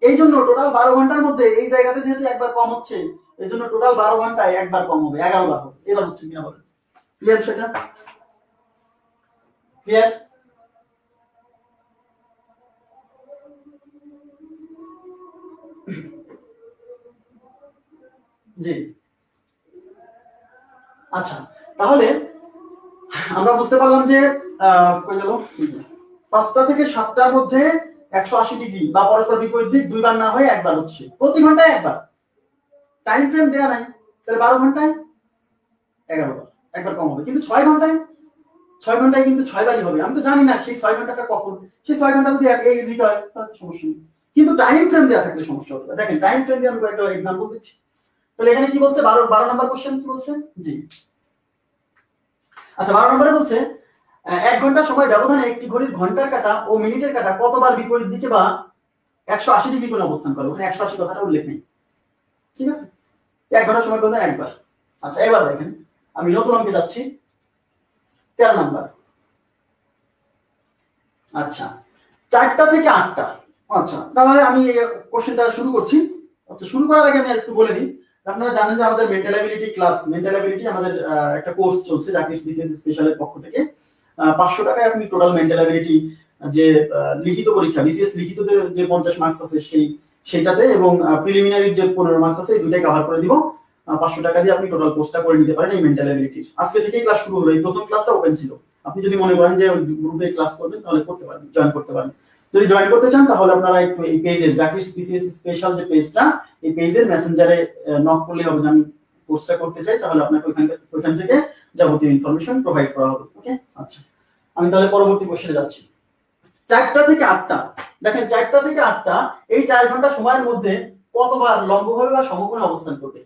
এই জন্য টোটাল 12 ঘন্টার মধ্যে এই জায়গাতে যেহেতু একবার কম হচ্ছে, এই জন্য টোটাল 12 ঘন্টায় একবার কম হবে, 11 বার হবে। এবার হচ্ছে কিনা বলেন? ক্লিয়ার সেটা? ক্লিয়ার? জি আচ্ছা তাহলে আমরা বুঝতে পারলাম যে কই গেল, 5টা থেকে 7টার মধ্যে 180 ডিগ্রি বা পরস্পর বিপরীত দিক 2 বার না হয়ে একবার হচ্ছে, প্রতি ঘন্টায় একবার। টাইম ফ্রেম দেয়া নাই, তাহলে 12 ঘন্টায় 11 বার, একবার কম হবে। কিন্তু 6 ঘন্টায় 6 ঘন্টায় কিন্তু 6 বারই হবে। আমি তো জানি না সেই 6 ঘন্টাটা কখন, সেই 6 ঘন্টা যদি এই দিকে হয় তাহলে সমস্যা নেই, কিন্তু টাইম ফ্রেম দেয়া থাকলে সমস্যা হতে পারে। দেখেন টাইম ফ্রেম দিয়ে আমি একটা एग्जांपल দিচ্ছি। তাহলে এখানে কি বলছে? 12 নাম্বার কোশ্চেন কি বলছে? জি আচ্ছা 12 নম্বরে বলছে 1 ঘন্টা সময় ব্যবধানে একটি ঘড়ির ঘন্টার কাঁটা ও মিনিটের কাঁটা কতবার বিপরীত দিকে বা 180 ডিগ্রি কোণে অবস্থান করে। ওখানে 180 কথাটা উল্লেখ নেই, ঠিক আছে? 1 ঘন্টা সময় ব্যবধানে একবার। আচ্ছা এবার দেখেন আমি নতুন অঙ্কে যাচ্ছি, 13 নাম্বার। আচ্ছা 4টা থেকে 8টা। আচ্ছা তাহলে আমি এই কোশ্চেনটা শুরু করছি। আচ্ছা শুরু করার আগে আমি একটু বলে নিই, আপনারা জানেন যে আমাদের mental ability class, mental ability আমাদের একটা কোর্স চলছে জাকির বিসিএস স্পেশালের পক্ষ থেকে। 500 টাকায় আপনি টোটাল মেন্টাল অ্যাবিলিটি যে লিখিত পরীক্ষা বিসিএস লিখিত যে 50 মার্কস আছে সেইটাতে এবং প্রিলিমিনারির যে 15 মার্কস আছে এই দুটাই কভার করে দিব। 500 টাকা দিয়ে আপনি টোটাল কোর্সটা করে নিতে পারেন এই মেন্টাল অ্যাবিলিটির। আজকে থেকেই ক্লাস শুরু হলো, এই প্রথম ক্লাসটা ওপেন ছিল। আপনি যদি মনে করেন যে গ্রুপে ক্লাস করবেন তাহলে করতে পারেন, জয়েন করতে পারেন। যদি জয়েন করতে চান তাহলে আপনারা একটু এই পেজের জাকির বিসিএস স্পেশাল যে পেজটা, এই পেজের মেসেঞ্জারে নক করলে হবে যে আমি কোর্সটা করতে চাই, তাহলে আপনাকে ওইখান থেকে যাবতীয় ইনফরমেশন প্রোভাইড করা হবে। ওকে আচ্ছা আমি তাহলে পরবর্তী কোশ্চেনে যাচ্ছি। 4টা থেকে 8টা, দেখেন 4টা থেকে 8টা এই 4 ঘন্টা সময়ের মধ্যে কতবার লম্বভাবে বা সমকোণে অবস্থান করবে।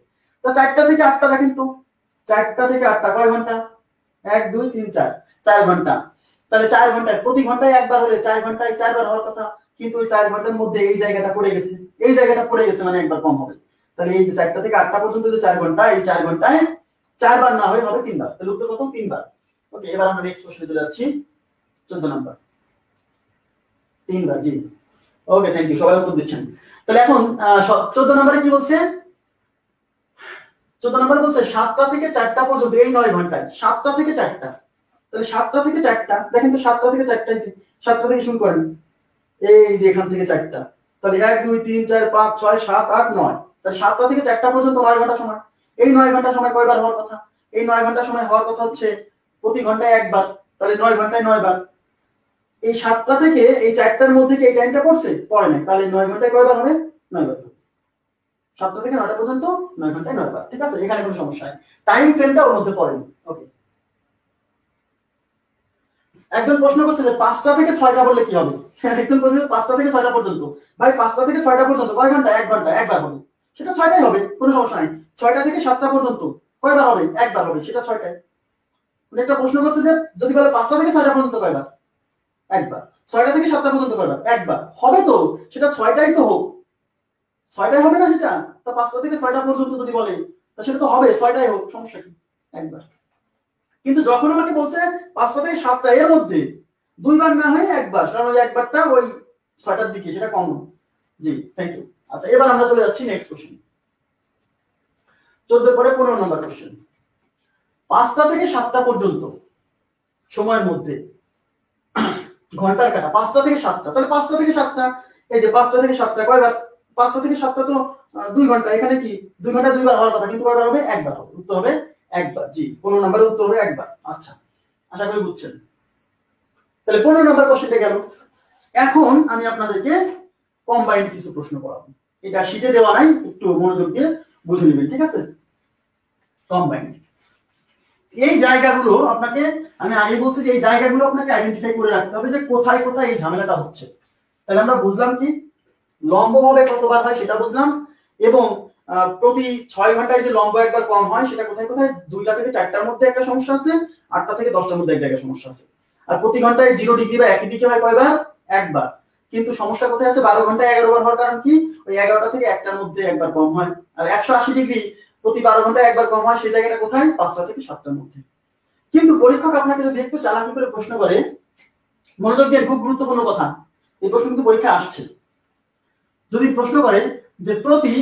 তো 4টা থেকে 8টা দেখেন তো, 4টা থেকে 8টা কয় ঘন্টা? 1 2 3 4, 4 ঘন্টা। তাহলে 4 ঘন্টায় প্রতি ঘন্টায় একবার হলে 4 ঘন্টায় 4 বার হওয়ার কথা, কিন্তু ওই 4 ঘন্টার মধ্যে এই জায়গাটা পড়ে গেছে, এই জায়গাটা পড়ে গেছে, মানে একবার কম হবে। তাহলে এই যে 4টা থেকে 8টা পর্যন্ত যে 4 ঘন্টা, এই 4 ঘন্টায় 4 বার না হয়ে হবে 3 বার। তাহলে উত্তর কত? 3 বার। ওকে এবার আমরা নেক্সট প্রশ্নে চলে যাচ্ছি, 14 নাম্বার। 3 বার, জি ওকে থ্যাংক ইউ, সবাই উত্তর দিচ্ছেন। তাহলে এখন 14 নম্বরে কি বলছে? 14 নম্বর বলছে 7টা থেকে 4টা পর্যন্ত, এই 9 ঘন্টায় 7টা থেকে 4টা। তাহলে 7টা থেকে 4টা, দেখেন তো 7টা থেকে 4টা, 7টা থেকে শুরু করেন, এই যে এখান থেকে 4টা, তাহলে 1 2 3 4 5 6 7 8 9, তাহলে 7টা থেকে 4টা পর্যন্ত 9 ঘন্টা সময়। এই 9 ঘন্টা সময় কয়বার হওয়ার কথা? এই 9 ঘন্টা সময় হওয়ার কথা হচ্ছে প্রতি ঘন্টায় একবার, তাহলে 9 ঘন্টায় 9 বার। এই 7টা থেকে এই 4টার মধ্যে কি এই টাইমটা পড়ছে? পড়ে নাই, তাহলে 9 ঘন্টায় কয়বার হবে? 9 বার হবে। 7টা থেকে 9টা পর্যন্ত 9 ঘন্টায় 9 বার, ঠিক আছে, এখানে কোনো সমস্যা নেই, টাইম ফ্রেমটা ওর মধ্যে পড়েনি। ওকে, একজন প্রশ্ন করছে যে 5টা থেকে 6টা বললে কি হবে? একজন বলছে 5টা থেকে 6টা পর্যন্ত, ভাই 5টা থেকে 6টা পর্যন্ত কয় ঘন্টা? 1 ঘন্টা, একবার হবে, সেটা 6টাই হবে, কোনো সমস্যা নাই। 6টা থেকে 7টা পর্যন্ত কয়বার হবে? একবার হবে, সেটা 6টাই। মানে একটা প্রশ্ন করছে যে যদি বলে 5টা থেকে 6টা পর্যন্ত কয়বার? একবার। 6টা থেকে 7টা পর্যন্ত কয়বার? একবার। হবে তো, সেটা 6টাই তো হোক, 6টাই হবে না সেটা? তো 5টা থেকে 6টা পর্যন্ত যদি বলে তা সেটা তো হবে, 6টাই হোক, সমস্যা কি? একবার। কিন্তু যখন আমাকে বলছে 5টা থেকে 7টা এর মধ্যে দুইবার না হয় একবার, কারণ ওই একবারটা ওই 6টার দিকে, সেটা কমন। G, thank you. আচ্ছা, এবার আমরা চলে যাচ্ছি নেক্সট কোশ্চেন, 14 পরে 15 নম্বর কোশ্চেন। 5টা থেকে 7টা পর্যন্ত সময়ের মধ্যে ঘন্টার কাটা, 5টা থেকে 7টা, তাহলে 5টা থেকে 7টা, এই যে 5টা থেকে 7টা কয়বার? 5টা থেকে 7টা তো 2 ঘন্টা, এখানে কি 2 ঘন্টা দুইবার হওয়ার কথা, কিন্তু কয়বার হবে? একবার হবে, উত্তর হবে একবার। জি, 15 নম্বরের উত্তর হবে একবার। আচ্ছা, আশা করি বুঝছেন। তাহলে 15 নম্বর কোশ্চেনটা গেল। এখন আমি আপনাদেরকে কম্বাইন্ড কিছু প্রশ্ন করাবো, এটা শীটে দেওয়া নাই, একটু মনোযোগ দিয়ে বুঝে নেবেন, ঠিক আছে? কম্বাইন্ড, এই জায়গাগুলো আপনাকে, আমি আগে বলছি যে এই জায়গাগুলো আপনাকে আইডেন্টিফাই করে রাখতে হবে যে কোথায় কোথায় এই ঝামেলাটা হচ্ছে। তাহলে আমরা বুঝলাম কি লম্বভাবে কতবার হয় সেটা বুঝলাম, এবং প্রতি 6 ঘন্টায় যে লম্ব একবার কম হয় সেটা কোথায় কোথায়, 2টা থেকে 4টার মধ্যে একটা সমস্যা আছে, 8টা থেকে 10টার মধ্যে এক জায়গায় সমস্যা আছে। আর প্রতি ঘন্টায় 0 ডিগ্রি বা একই দিকে হয় কয়বার? একবার। কিন্তু সমস্যা কোথায় আছে? 12 ঘন্টায় 11 বার হওয়ার কারণ কি? ওই 11টা থেকে 1টার মধ্যে একবার কম হয়। আর 180 ডিগ্রি প্রতি 12 ঘন্টায় একবার কম হয়, সেই জায়গাটা কোথায়? 5টা থেকে 7টার মধ্যে। কিন্তু পরীক্ষক আপনাকে যদি একটু চালাকি করে প্রশ্ন করে, মনোযোগ দিয়ে, খুব গুরুত্বপূর্ণ কথা, এই প্রশ্ন কিন্তু পরীক্ষা আসছে, যদি প্রশ্ন করে যে প্রতি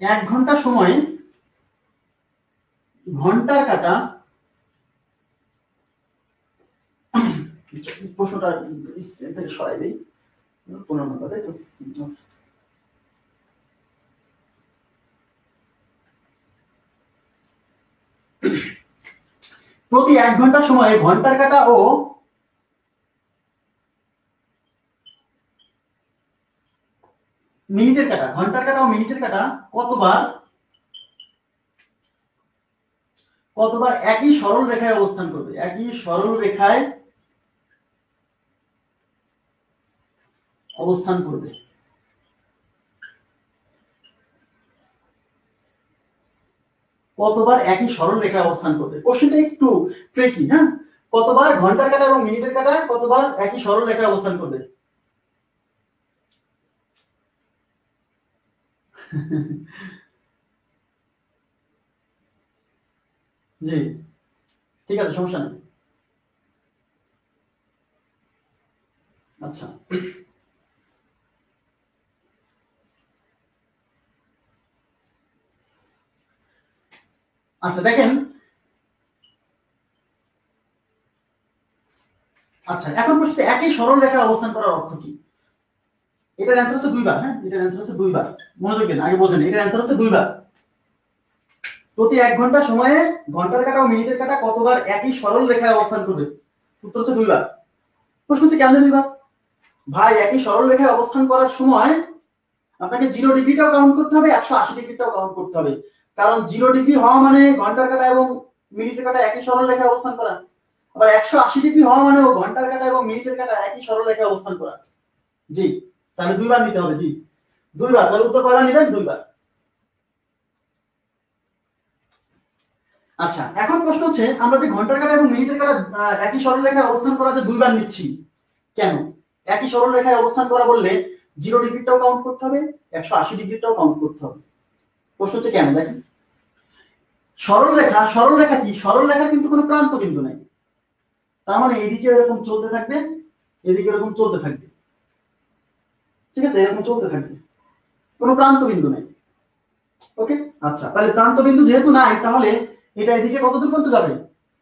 1 ঘন্টা সময়ে ঘন্টার কাটা, প্রশ্নটা স্ক্রিন থেকে সরাই দিই, 15 নম্বর, তাই তো? প্রতি 1 ঘন্টা সময়ে ঘন্টার কাটা ও মিনিটের কাটা, ঘন্টার কাটা ও মিনিটের কাটা কতবার একই সরল রেখায় অবস্থান করবে? একই সরল রেখায় অবস্থান করবে। কতবার একই সরল রেখায় অবস্থান করবে? কোশ্চেনটা একটু ট্রিকি, হ্যাঁ? কতবার ঘন্টার কাটা এবং মিনিটের কাটা কতবার একই সরল রেখায় অবস্থান করবে? জি, ঠিক আছে, সমস্যা নেই। আচ্ছা, আচ্ছা দেখেন, আচ্ছা এখন বলছি একই সরল রেখায় অবস্থান করার অর্থ কি? এটার অ্যান্সার হচ্ছে 2 বার, হ্যাঁ, এটার অ্যান্সার হচ্ছে 2 বার। মনোযোগ দিন, আগে বোঝেন, এটার অ্যান্সার হচ্ছে 2 বার। প্রতি 1 ঘন্টা সময়ে ঘন্টার কাটা ও মিনিটের কাটা কতবার একই সরল রেখায় অবস্থান করবে? উত্তর হচ্ছে 2 বার। প্রশ্ন হচ্ছে কেন 2 বার? ভাই, একই সরল রেখায় অবস্থান করার সময় আপনাকে 0 ডিগ্রিটাও কাউন্ট করতে হবে, 180 ডিগ্রিটাও কাউন্ট করতে হবে, কারণ 0 ডিগ্রি হওয়া মানে ঘন্টার কাটা এবং মিনিটের কাটা একই সরল রেখায় অবস্থান করা, আবার 180 ডিগ্রি হওয়া মানে ঘন্টার কাটা এবং মিনিটের কাটা একই সরল রেখায় অবস্থান করা। জি, তাহলে 2 বার নিতে হবে। জি, 2 বার। তাহলে উত্তর কয়বার নেবেন? 2 বার। আচ্ছা, এখন প্রশ্ন হচ্ছে আমরা যে ঘন্টার কাটা এবং মিনিটের কাটা একই সরল রেখায় অবস্থান করাতে 2 বার নিচ্ছি কেন? একই সরল রেখায় অবস্থান করা বললে 0 ডিগ্রিটাও কাউন্ট করতে হবে, 180 ডিগ্রিটাও কাউন্ট করতে হবে। প্রশ্ন হচ্ছে কেন? দেখেন, সরল রেখা, সরল রেখা কি? সরল রেখা কিন্তু কোনো প্রান্ত বিন্দু নাই, তার মানে এদিকে এরকম চলতে থাকবে, এদিকে এরকম চলতে থাকবে, ঠিক আছে, এরকম চলতে থাকবে। কোনো প্রান্ত বিন্দু নেই। ওকে, আচ্ছা, তাহলে প্রান্ত বিন্দু যেহেতু নাই, তাহলে এটা এদিকে কত দূর পর্যন্ত যাবে?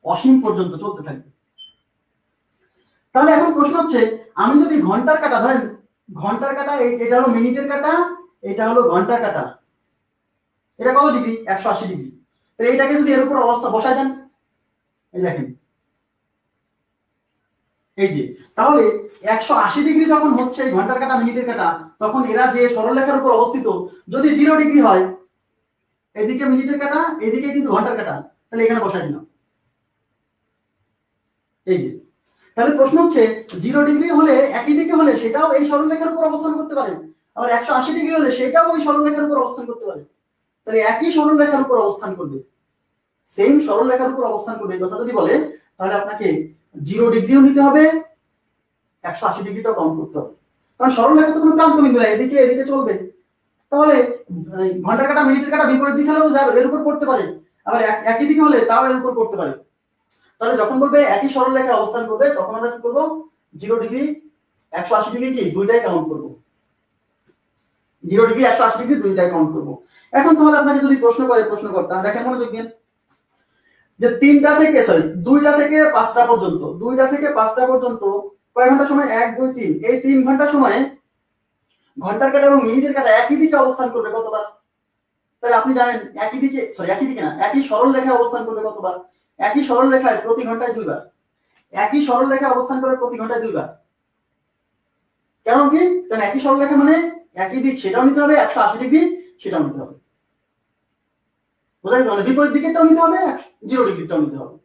অসীম পর্যন্ত চলতে থাকবে। তাহলে এখন প্রশ্ন হচ্ছে, আমি যদি ঘন্টার কাটা ধরেন, ঘন্টার কাটা এটা হলো মিনিটের কাটা, এটা হলো ঘন্টার কাটা, এটা কত ডিগ্রি? 180 ডিগ্রি। তো এইটাকে যদি এর উপর অবস্থা বসায় দেন, এই দেখেন, এই যে, তাহলে 180 ডিগ্রি যখন হচ্ছে এই ঘন্টার কাটা মিনিটের কাটা, তখন এরা যে সরলরেখার উপর অবস্থিত যদি 0 ডিগ্রি হয়, এদিকে মিনিটের কাটা, এদিকে কিন্তু ঘন্টার কাটা, তাহলে এখানে বসাই দিলাম। এই যে, তাহলে প্রশ্ন হচ্ছে 0 ডিগ্রি হলে একই দিকে হলে সেটাও এই সরলরেখার উপর অবস্থান করতে পারে, আবার 180 ডিগ্রি হলে সেটাও ওই সরলরেখার উপর অবস্থান করতে পারে। তাহলে একই সরলরেখার উপর অবস্থান করবে, সেম সরলরেখার উপর অবস্থান করবে এই কথা যদি বলে, তাহলে আপনাকে 0 ডিগ্রিও নিতে হবে, 180 ডিগ্রিটাও কাউন্ট করতে হবে, কারণ সরলরেখা তো কোনো প্রান্ত বিন্দু নাই, এদিকে এদিকে চলবে। তাহলে ঘন্টার কাটা মিনিটের কাটা বিপরীত দিকে হলেও এর উপর পড়তে পারে, আবার একই দিকে হলে তাও এর উপর পড়তে পারে। তাহলে যখন বলবে একই সরলরেখায় অবস্থান করবে, তখন আমরা কি করব? 0 ডিগ্রি 180 ডিগ্রি কি দুইটাই কাউন্ট করব, 0 ডিগ্রি 180 ডিগ্রি দুইটাই কাউন্ট করব। এখন তাহলে আপনাকে যদি প্রশ্ন করে, প্রশ্ন করতাম, দেখেন মনোযোগ দিন, যে 3টা থেকে 2টা থেকে 5টা পর্যন্ত, 2টা থেকে 5টা পর্যন্ত কয় ঘন্টা সময়? 1 2 3, এই 3 ঘন্টা সময়ে ঘন্টার কাঁটা এবং মিনিটের কাঁটা একই দিকে অবস্থান করবে কতবার? তাহলে আপনি জানেন একই দিকে, একই দিকে না, একই সরল রেখায় অবস্থান করবে কতবার? একই সরল রেখায় প্রতি ঘন্টায় 2 বার, একই সরল রেখায় অবস্থান করে প্রতি ঘন্টায় 2 বার। কেন কি? কারণ একই সরল রেখা মানে একই দিক, সেটাও নিতে হবে, 180 ডিগ্রি সেটাও নিতে হবে, বোঝা গেছে? মানে বিপরীত দিকেরটাও নিতে হবে, 0 ডিগ্রিটাও নিতে হবে,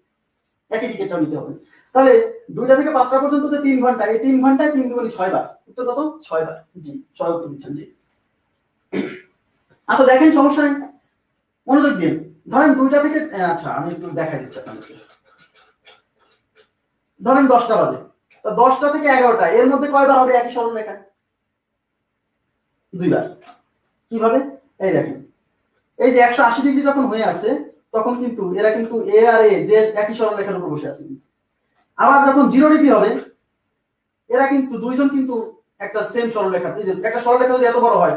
একই দিকেরটাও নিতে হবে। তাহলে 2টা থেকে 5টা পর্যন্ত যে 3 ঘন্টা, এই 3 ঘন্টায় 3 দুগুণে 6 বার। উত্তর কত? 6 বার। জি, 6 উত্তর দিচ্ছেন। জি, আচ্ছা দেখেন, সমস্যা নেই, মনোযোগ দিন। ধরেন 2টা থেকে, আচ্ছা আমি একটু দেখাই দিচ্ছি আপনাদেরকে। ধরেন 10টা বাজে, তো 10টা থেকে 11টা এর মধ্যে কয়বার হবে একই সরল রেখা? 2 বার। কিভাবে? এই দেখেন, এই যে 180 ডিগ্রি যখন হয়ে আছে, তখন কিন্তু এরা কিন্তু এ আর এ যে একই সরল রেখার উপর বসে আছে। আবার যখন 0 ডিগ্রি হবে, এরা কিন্তু দুইজন কিন্তু একটা সেম সরলরেখা, এই যে একটা সরলরেখা যদি এত বড় হয়,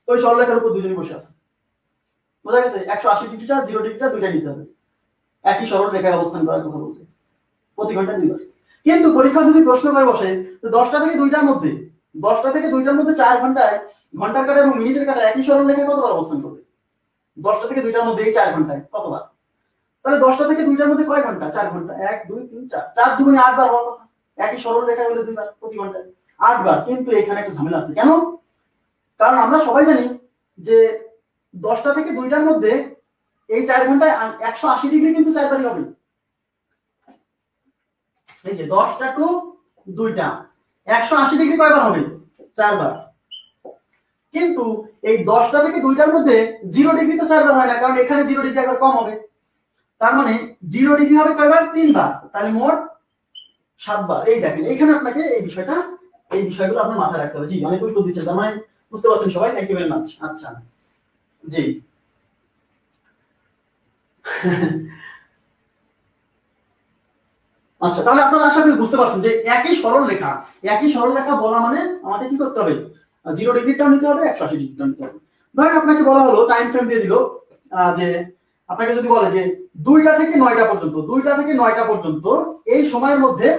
ওই সরলরেখার উপর দুইজনই বসে আছে, বোঝা গেছে? 180 ডিগ্রিটা 0 ডিগ্রিটা দুইটা নিতে হবে, একই সরলরেখায় অবস্থান করার কথা বলতে, প্রতি ঘন্টায় 2 বার। কিন্তু পরীক্ষা যদি প্রশ্ন করে বসে, তো 10টা থেকে 2টার মধ্যে, 10টা থেকে 2টার মধ্যে 4 ঘন্টায় ঘন্টার কাঁটা এবং মিনিটের কাঁটা একই সরলরেখায় কতবার অবস্থান করবে? 10টা থেকে 2টার মধ্যে এই 4 ঘন্টায় কতবার? তাহলে 10টা থেকে 2টার মধ্যে কয় ঘন্টা? 4 ঘন্টা। 1 2 3 4, 4 দুগুণে 8 বার হওয়ার কথা, একই সরল রেখায় হলে 2 বার প্রতি ঘন্টায়, 8 বার। কিন্তু এখানে একটা ঝামেলা আছে। কেন? কারণ আমরা সবাই জানি যে 10টা থেকে 2টার মধ্যে এই 4 ঘন্টায় 180 ডিগ্রি কিন্তু 4 বারই হবে। এই যে 10টা টু 2টা 180 ডিগ্রি কয়বার হবে? 4 বার। কিন্তু এই 10টা থেকে 2টার মধ্যে 0 ডিগ্রি তো 4 বার হয় না, কারণ এখানে 0 ডিগ্রি একবার কম হবে। তার মানে 0 ডিগ্রি হবে কয়বার? 3 বার। তাহলে মোট 7 বার। এই দেখেন, এইখানে আপনাকে এই বিষয়টা, এই বিষয়গুলো আপনার মাথায় রাখতে হবে। জি, অনেক উত্তর দিচ্ছেন, তার মানে বুঝতে পারছেন সবাই। Thank you very much. আচ্ছা, জি। আচ্ছা, তাহলে আপনারা আশা করি বুঝতে পারছেন যে একই সরল রেখা, একই সরল রেখা বলা মানে আমাকে কি করতে হবে? 0 ডিগ্রিটাও নিতে হবে, 180 ডিগ্রিটাও নিতে হবে। ধরেন আপনাকে বলা হলো, টাইম ফ্রেম দিয়ে দিল, যে আপনাকে যদি বলে যে 2টা থেকে 9টা পর্যন্ত, 2টা থেকে 9টা পর্যন্ত এই সময়ের মধ্যে,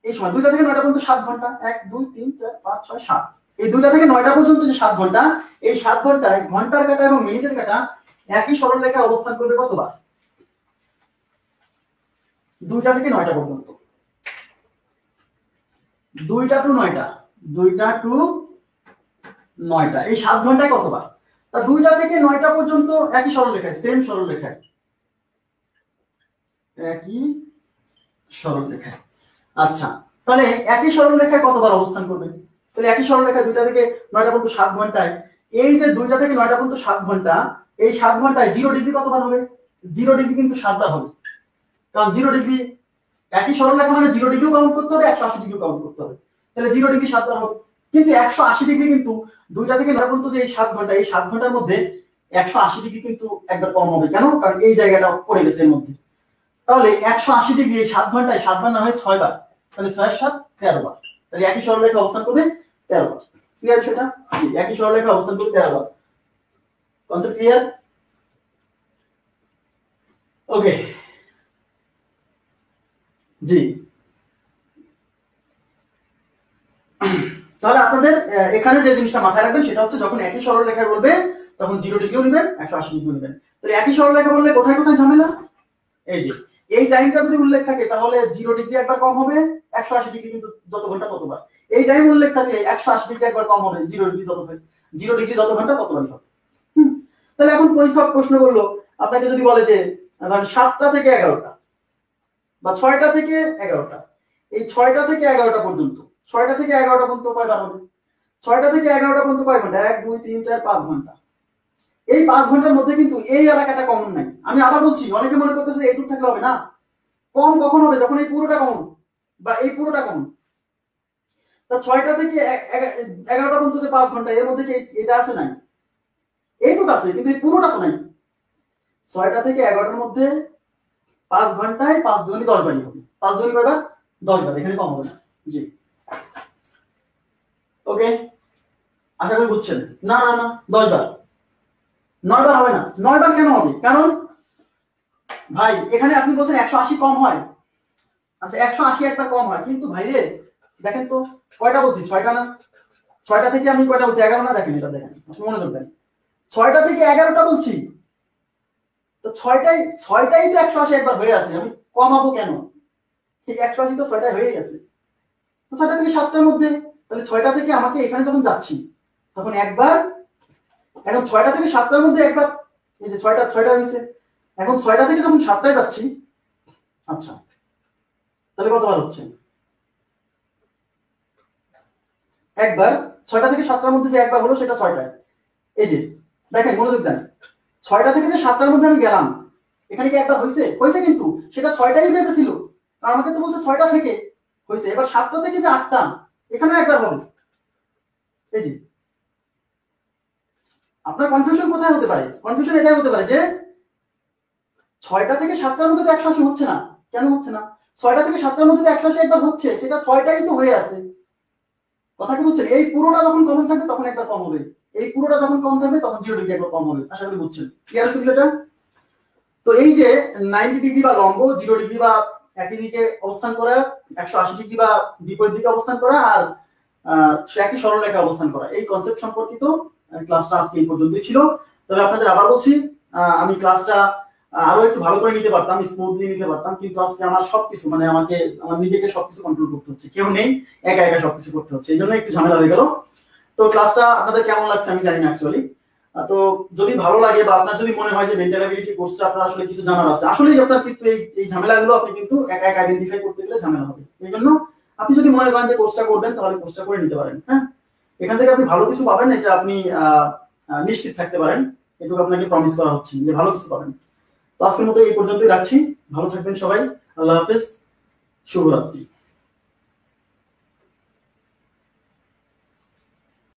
এই সময় 2টা থেকে 9টা পর্যন্ত 7 ঘন্টা, 1 2 3 4 5 6 7, এই 2টা থেকে 9টা পর্যন্ত যে 7 ঘন্টা, এই 7 ঘন্টায় ঘন্টার কাঁটা এবং মিনিটের কাঁটা একই সরল রেখায় অবস্থান করবে কতবার? 2টা থেকে 9টা পর্যন্ত, 2টা টু 9টা, 2টা টু 9টা, এই 7 ঘন্টায় কতবার? তা 2টা থেকে 9টা পর্যন্ত একই সরল রেখায়, সেম সরল রেখায়, একই সরল রেখায়। আচ্ছা, তাহলে একই সরল রেখায় কতবার অবস্থান করবে? তাহলে একই সরল রেখায় 2টা থেকে 9টা পর্যন্ত 7 ঘন্টায়, এই যে 2টা থেকে 9টা পর্যন্ত 7 ঘন্টা, এই 7 ঘন্টায় 0 ডিগ্রি কতবার হবে? 0 ডিগ্রি কিন্তু 7 বার হবে, কারণ 0 ডিগ্রি একই সরল রেখা মানে 0 ডিগ্রিও কাউন্ট করতে হবে, 180 ডিগ্রিও কাউন্ট করতে হবে, তাহলে 0 ডিগ্রি 7 বার হবে। কিন্তু 180 ডিগ্রি কিন্তু 2টা থেকে 9টা পর্যন্ত যে এই 7 ঘন্টা, এই 7 ঘন্টার মধ্যে 180 ডিগ্রি কিন্তু একবার কম হবে। কেন? কারণ এই জায়গাটা পড়ে গেছে এর মধ্যে। তাহলে 180 ডিগ্রি এই 7 ঘন্টায় 7 বার না হয় 6 বার, তাহলে 6 7 13 বার, তাহলে একই সরলরেখা অবস্থান করবে 13 বার। ক্লিয়ার সেটা? একই সরলরেখা অবস্থান করতে আবার কনসেপ্ট ক্লিয়ার? ওকে জি, তাহলে আপনাদের এখানে যে জিনিসটা মাথায় রাখবেন সেটা হচ্ছে যখন একই সরলরেখায় বলবে তখন 0 ডিগ্রিও নেবেন 180 ডিগ্রিও নেবেন। তাহলে একই সরলরেখা বললে কোথায় কোথায় ঝামেলা? এই যে এই টাইমটা যদি উল্লেখ থাকে তাহলে 0 ডিগ্রি একবার কম হবে, 180 ডিগ্রি কিন্তু যত ঘন্টা ততবার। এই টাইম উল্লেখ থাকলে 180 ডিগ্রি একবার কম হবে, 0 ডিগ্রি যত ঘন্টা ততবারই হবে। তাহলে এখন পরীক্ষক প্রশ্ন করলো আপনাকে যদি বলে যে ধরেন 7টা থেকে 11টা বা 6টা থেকে 11টা, এই 6টা থেকে 11টা পর্যন্ত, 6টা থেকে 11টা পর্যন্ত কয়বার হবে? 6টা থেকে 11টা পর্যন্ত কয় ঘন্টা? 1 2 3 4 5 ঘন্টা। এই 5 ঘন্টার মধ্যে কিন্তু এই এলাকাটা কমন নাই। আমি আবার বলছি, অনেকে মনে করতেছে এইটুকু থাকলে হবে না। কম কখন হবে? যখন এই পুরোটা কমন বা এই পুরোটা কমন। তা 6টা থেকে 11টা পর্যন্ত যে 5 ঘন্টা, এর মধ্যে কি এটা আছে নাই? এইটুকু আছে, কিন্তু এই পুরোটা তো নাই। 6টা থেকে 11টার মধ্যে 5 ঘন্টায় 5 দুগুণে 10 বারই হবে। 5 দুগুণে কয়বার? 10 বার, এখানে কম হবে না। জি ওকে, আশা করি বুঝছেন। না না না 10 বার, 9 বার হবে না। 9 বার কেন হবে? কারণ ভাই এখানে আপনি বলছেন 180 কম হয়। আচ্ছা 180 একবার কম হয়, কিন্তু ভাই রে দেখেন তো কয়টা বলছি? 6টা না? 6টা থেকে আমি কয়টা বলছি? 11 না? দেখেন এটা, দেখেন আপনি মনোযোগ দেন। 6টা থেকে 11টা বলছি, তো 6টাই তো 180 একবার হয়ে আছে, আমি কমাবো কেন? এই 180 তো 6টায় হয়ে গেছে। তো 6টা থেকে 7টার মধ্যে, তাহলে 6টা থেকে আমাকে এখানে যখন যাচ্ছি তখন একবার, এখন 6টা থেকে 7টার মধ্যে একবার, এই যে 6টা হয়েছে, এখন 6টা থেকে যখন 7টায় যাচ্ছি, আচ্ছা তাহলে কতবার হচ্ছে? একবার। 6টা থেকে 7টার মধ্যে যে একবার হলো সেটা 6টায়। এই যে দেখেন মনোযোগ দেন, 6টা থেকে যে 7টার মধ্যে আমি গেলাম, এখানে কি একবার হয়েছে? হয়েছে, কিন্তু সেটা 6টাই বেজে ছিল, কারণ আমাকে তো বলছে 6টা থেকে হয়েছে। এবার 7টা থেকে যে 8টা, এখানে একবার হবে। এই যে আপনার কনফিউশন কোথায় হতে পারে? কনফিউশন এটাই হতে পারে যে 6টা থেকে 7টার মধ্যে তো 180 হচ্ছে না। কেন হচ্ছে না? 6টা থেকে 7টার মধ্যে তো 180 একবার হচ্ছে, সেটা 6টাই তো হয়ে আছে। কথা কি বুঝছেন? এই পুরোটা যখন কমন থাকবে তখন একবার কম হবে, এই পুরোটা যখন কম থাকবে তখন 0 ডিগ্রি একবার কম হবে। আশা করি বুঝছেন। ক্লিয়ার আছে এটা? তো এই যে 90 ডিগ্রি বা লম্ব, 0 ডিগ্রি বা একই দিকে অবস্থান করা, 180 ডিগ্রি বা বিপরীত দিকে অবস্থান করা, আর একই সরলরেখা অবস্থান করা, এই কনসেপ্ট সম্পর্কিত ক্লাসটা আজকে এই পর্যন্তই ছিল। তবে আপনাদের আবার বলছি, আমি ক্লাসটা আরো একটু ভালো করে নিতে পারতাম, স্মুথলি নিতে পারতাম, কিন্তু আজকে আমার সবকিছু মানে আমার নিজেকে সবকিছু কন্ট্রোল করতে হচ্ছে, কেউ নেই, একা একা সবকিছু করতে হচ্ছে, এই জন্য একটু ঝামেলা হয়ে গেল। তো ক্লাসটা আপনাদের কেমন লাগছে আমি জানি না অ্যাকচুয়ালি। তো যদি ভালো লাগে বা আপনার যদি মনে হয় যে মেন্টাল অ্যাবিলিটি কোর্সটা আপনার আসলে কিছু জানার আছে, আসলেই আপনার কিন্তু এই ঝামেলাগুলো আপনি কিন্তু একা একা আইডেন্টিফাই করতে গেলে ঝামেলা হবে। এই জন্য আপনি যদি মনে করেন যে কোর্সটা করবেন তাহলে কোর্সটা করে নিতে পারেন। হ্যাঁ, এখান থেকে আপনি ভালো কিছু পাবেন, এটা আপনি নিশ্চিত থাকতে পারেন। এটুকু আপনাকে প্রমিস করা হচ্ছে যে ভালো কিছু পাবেন। তো আজকের মতো এই পর্যন্তই রাখছি। ভালো থাকবেন সবাই। আল্লাহ হাফেজ, শুভরাত্রি।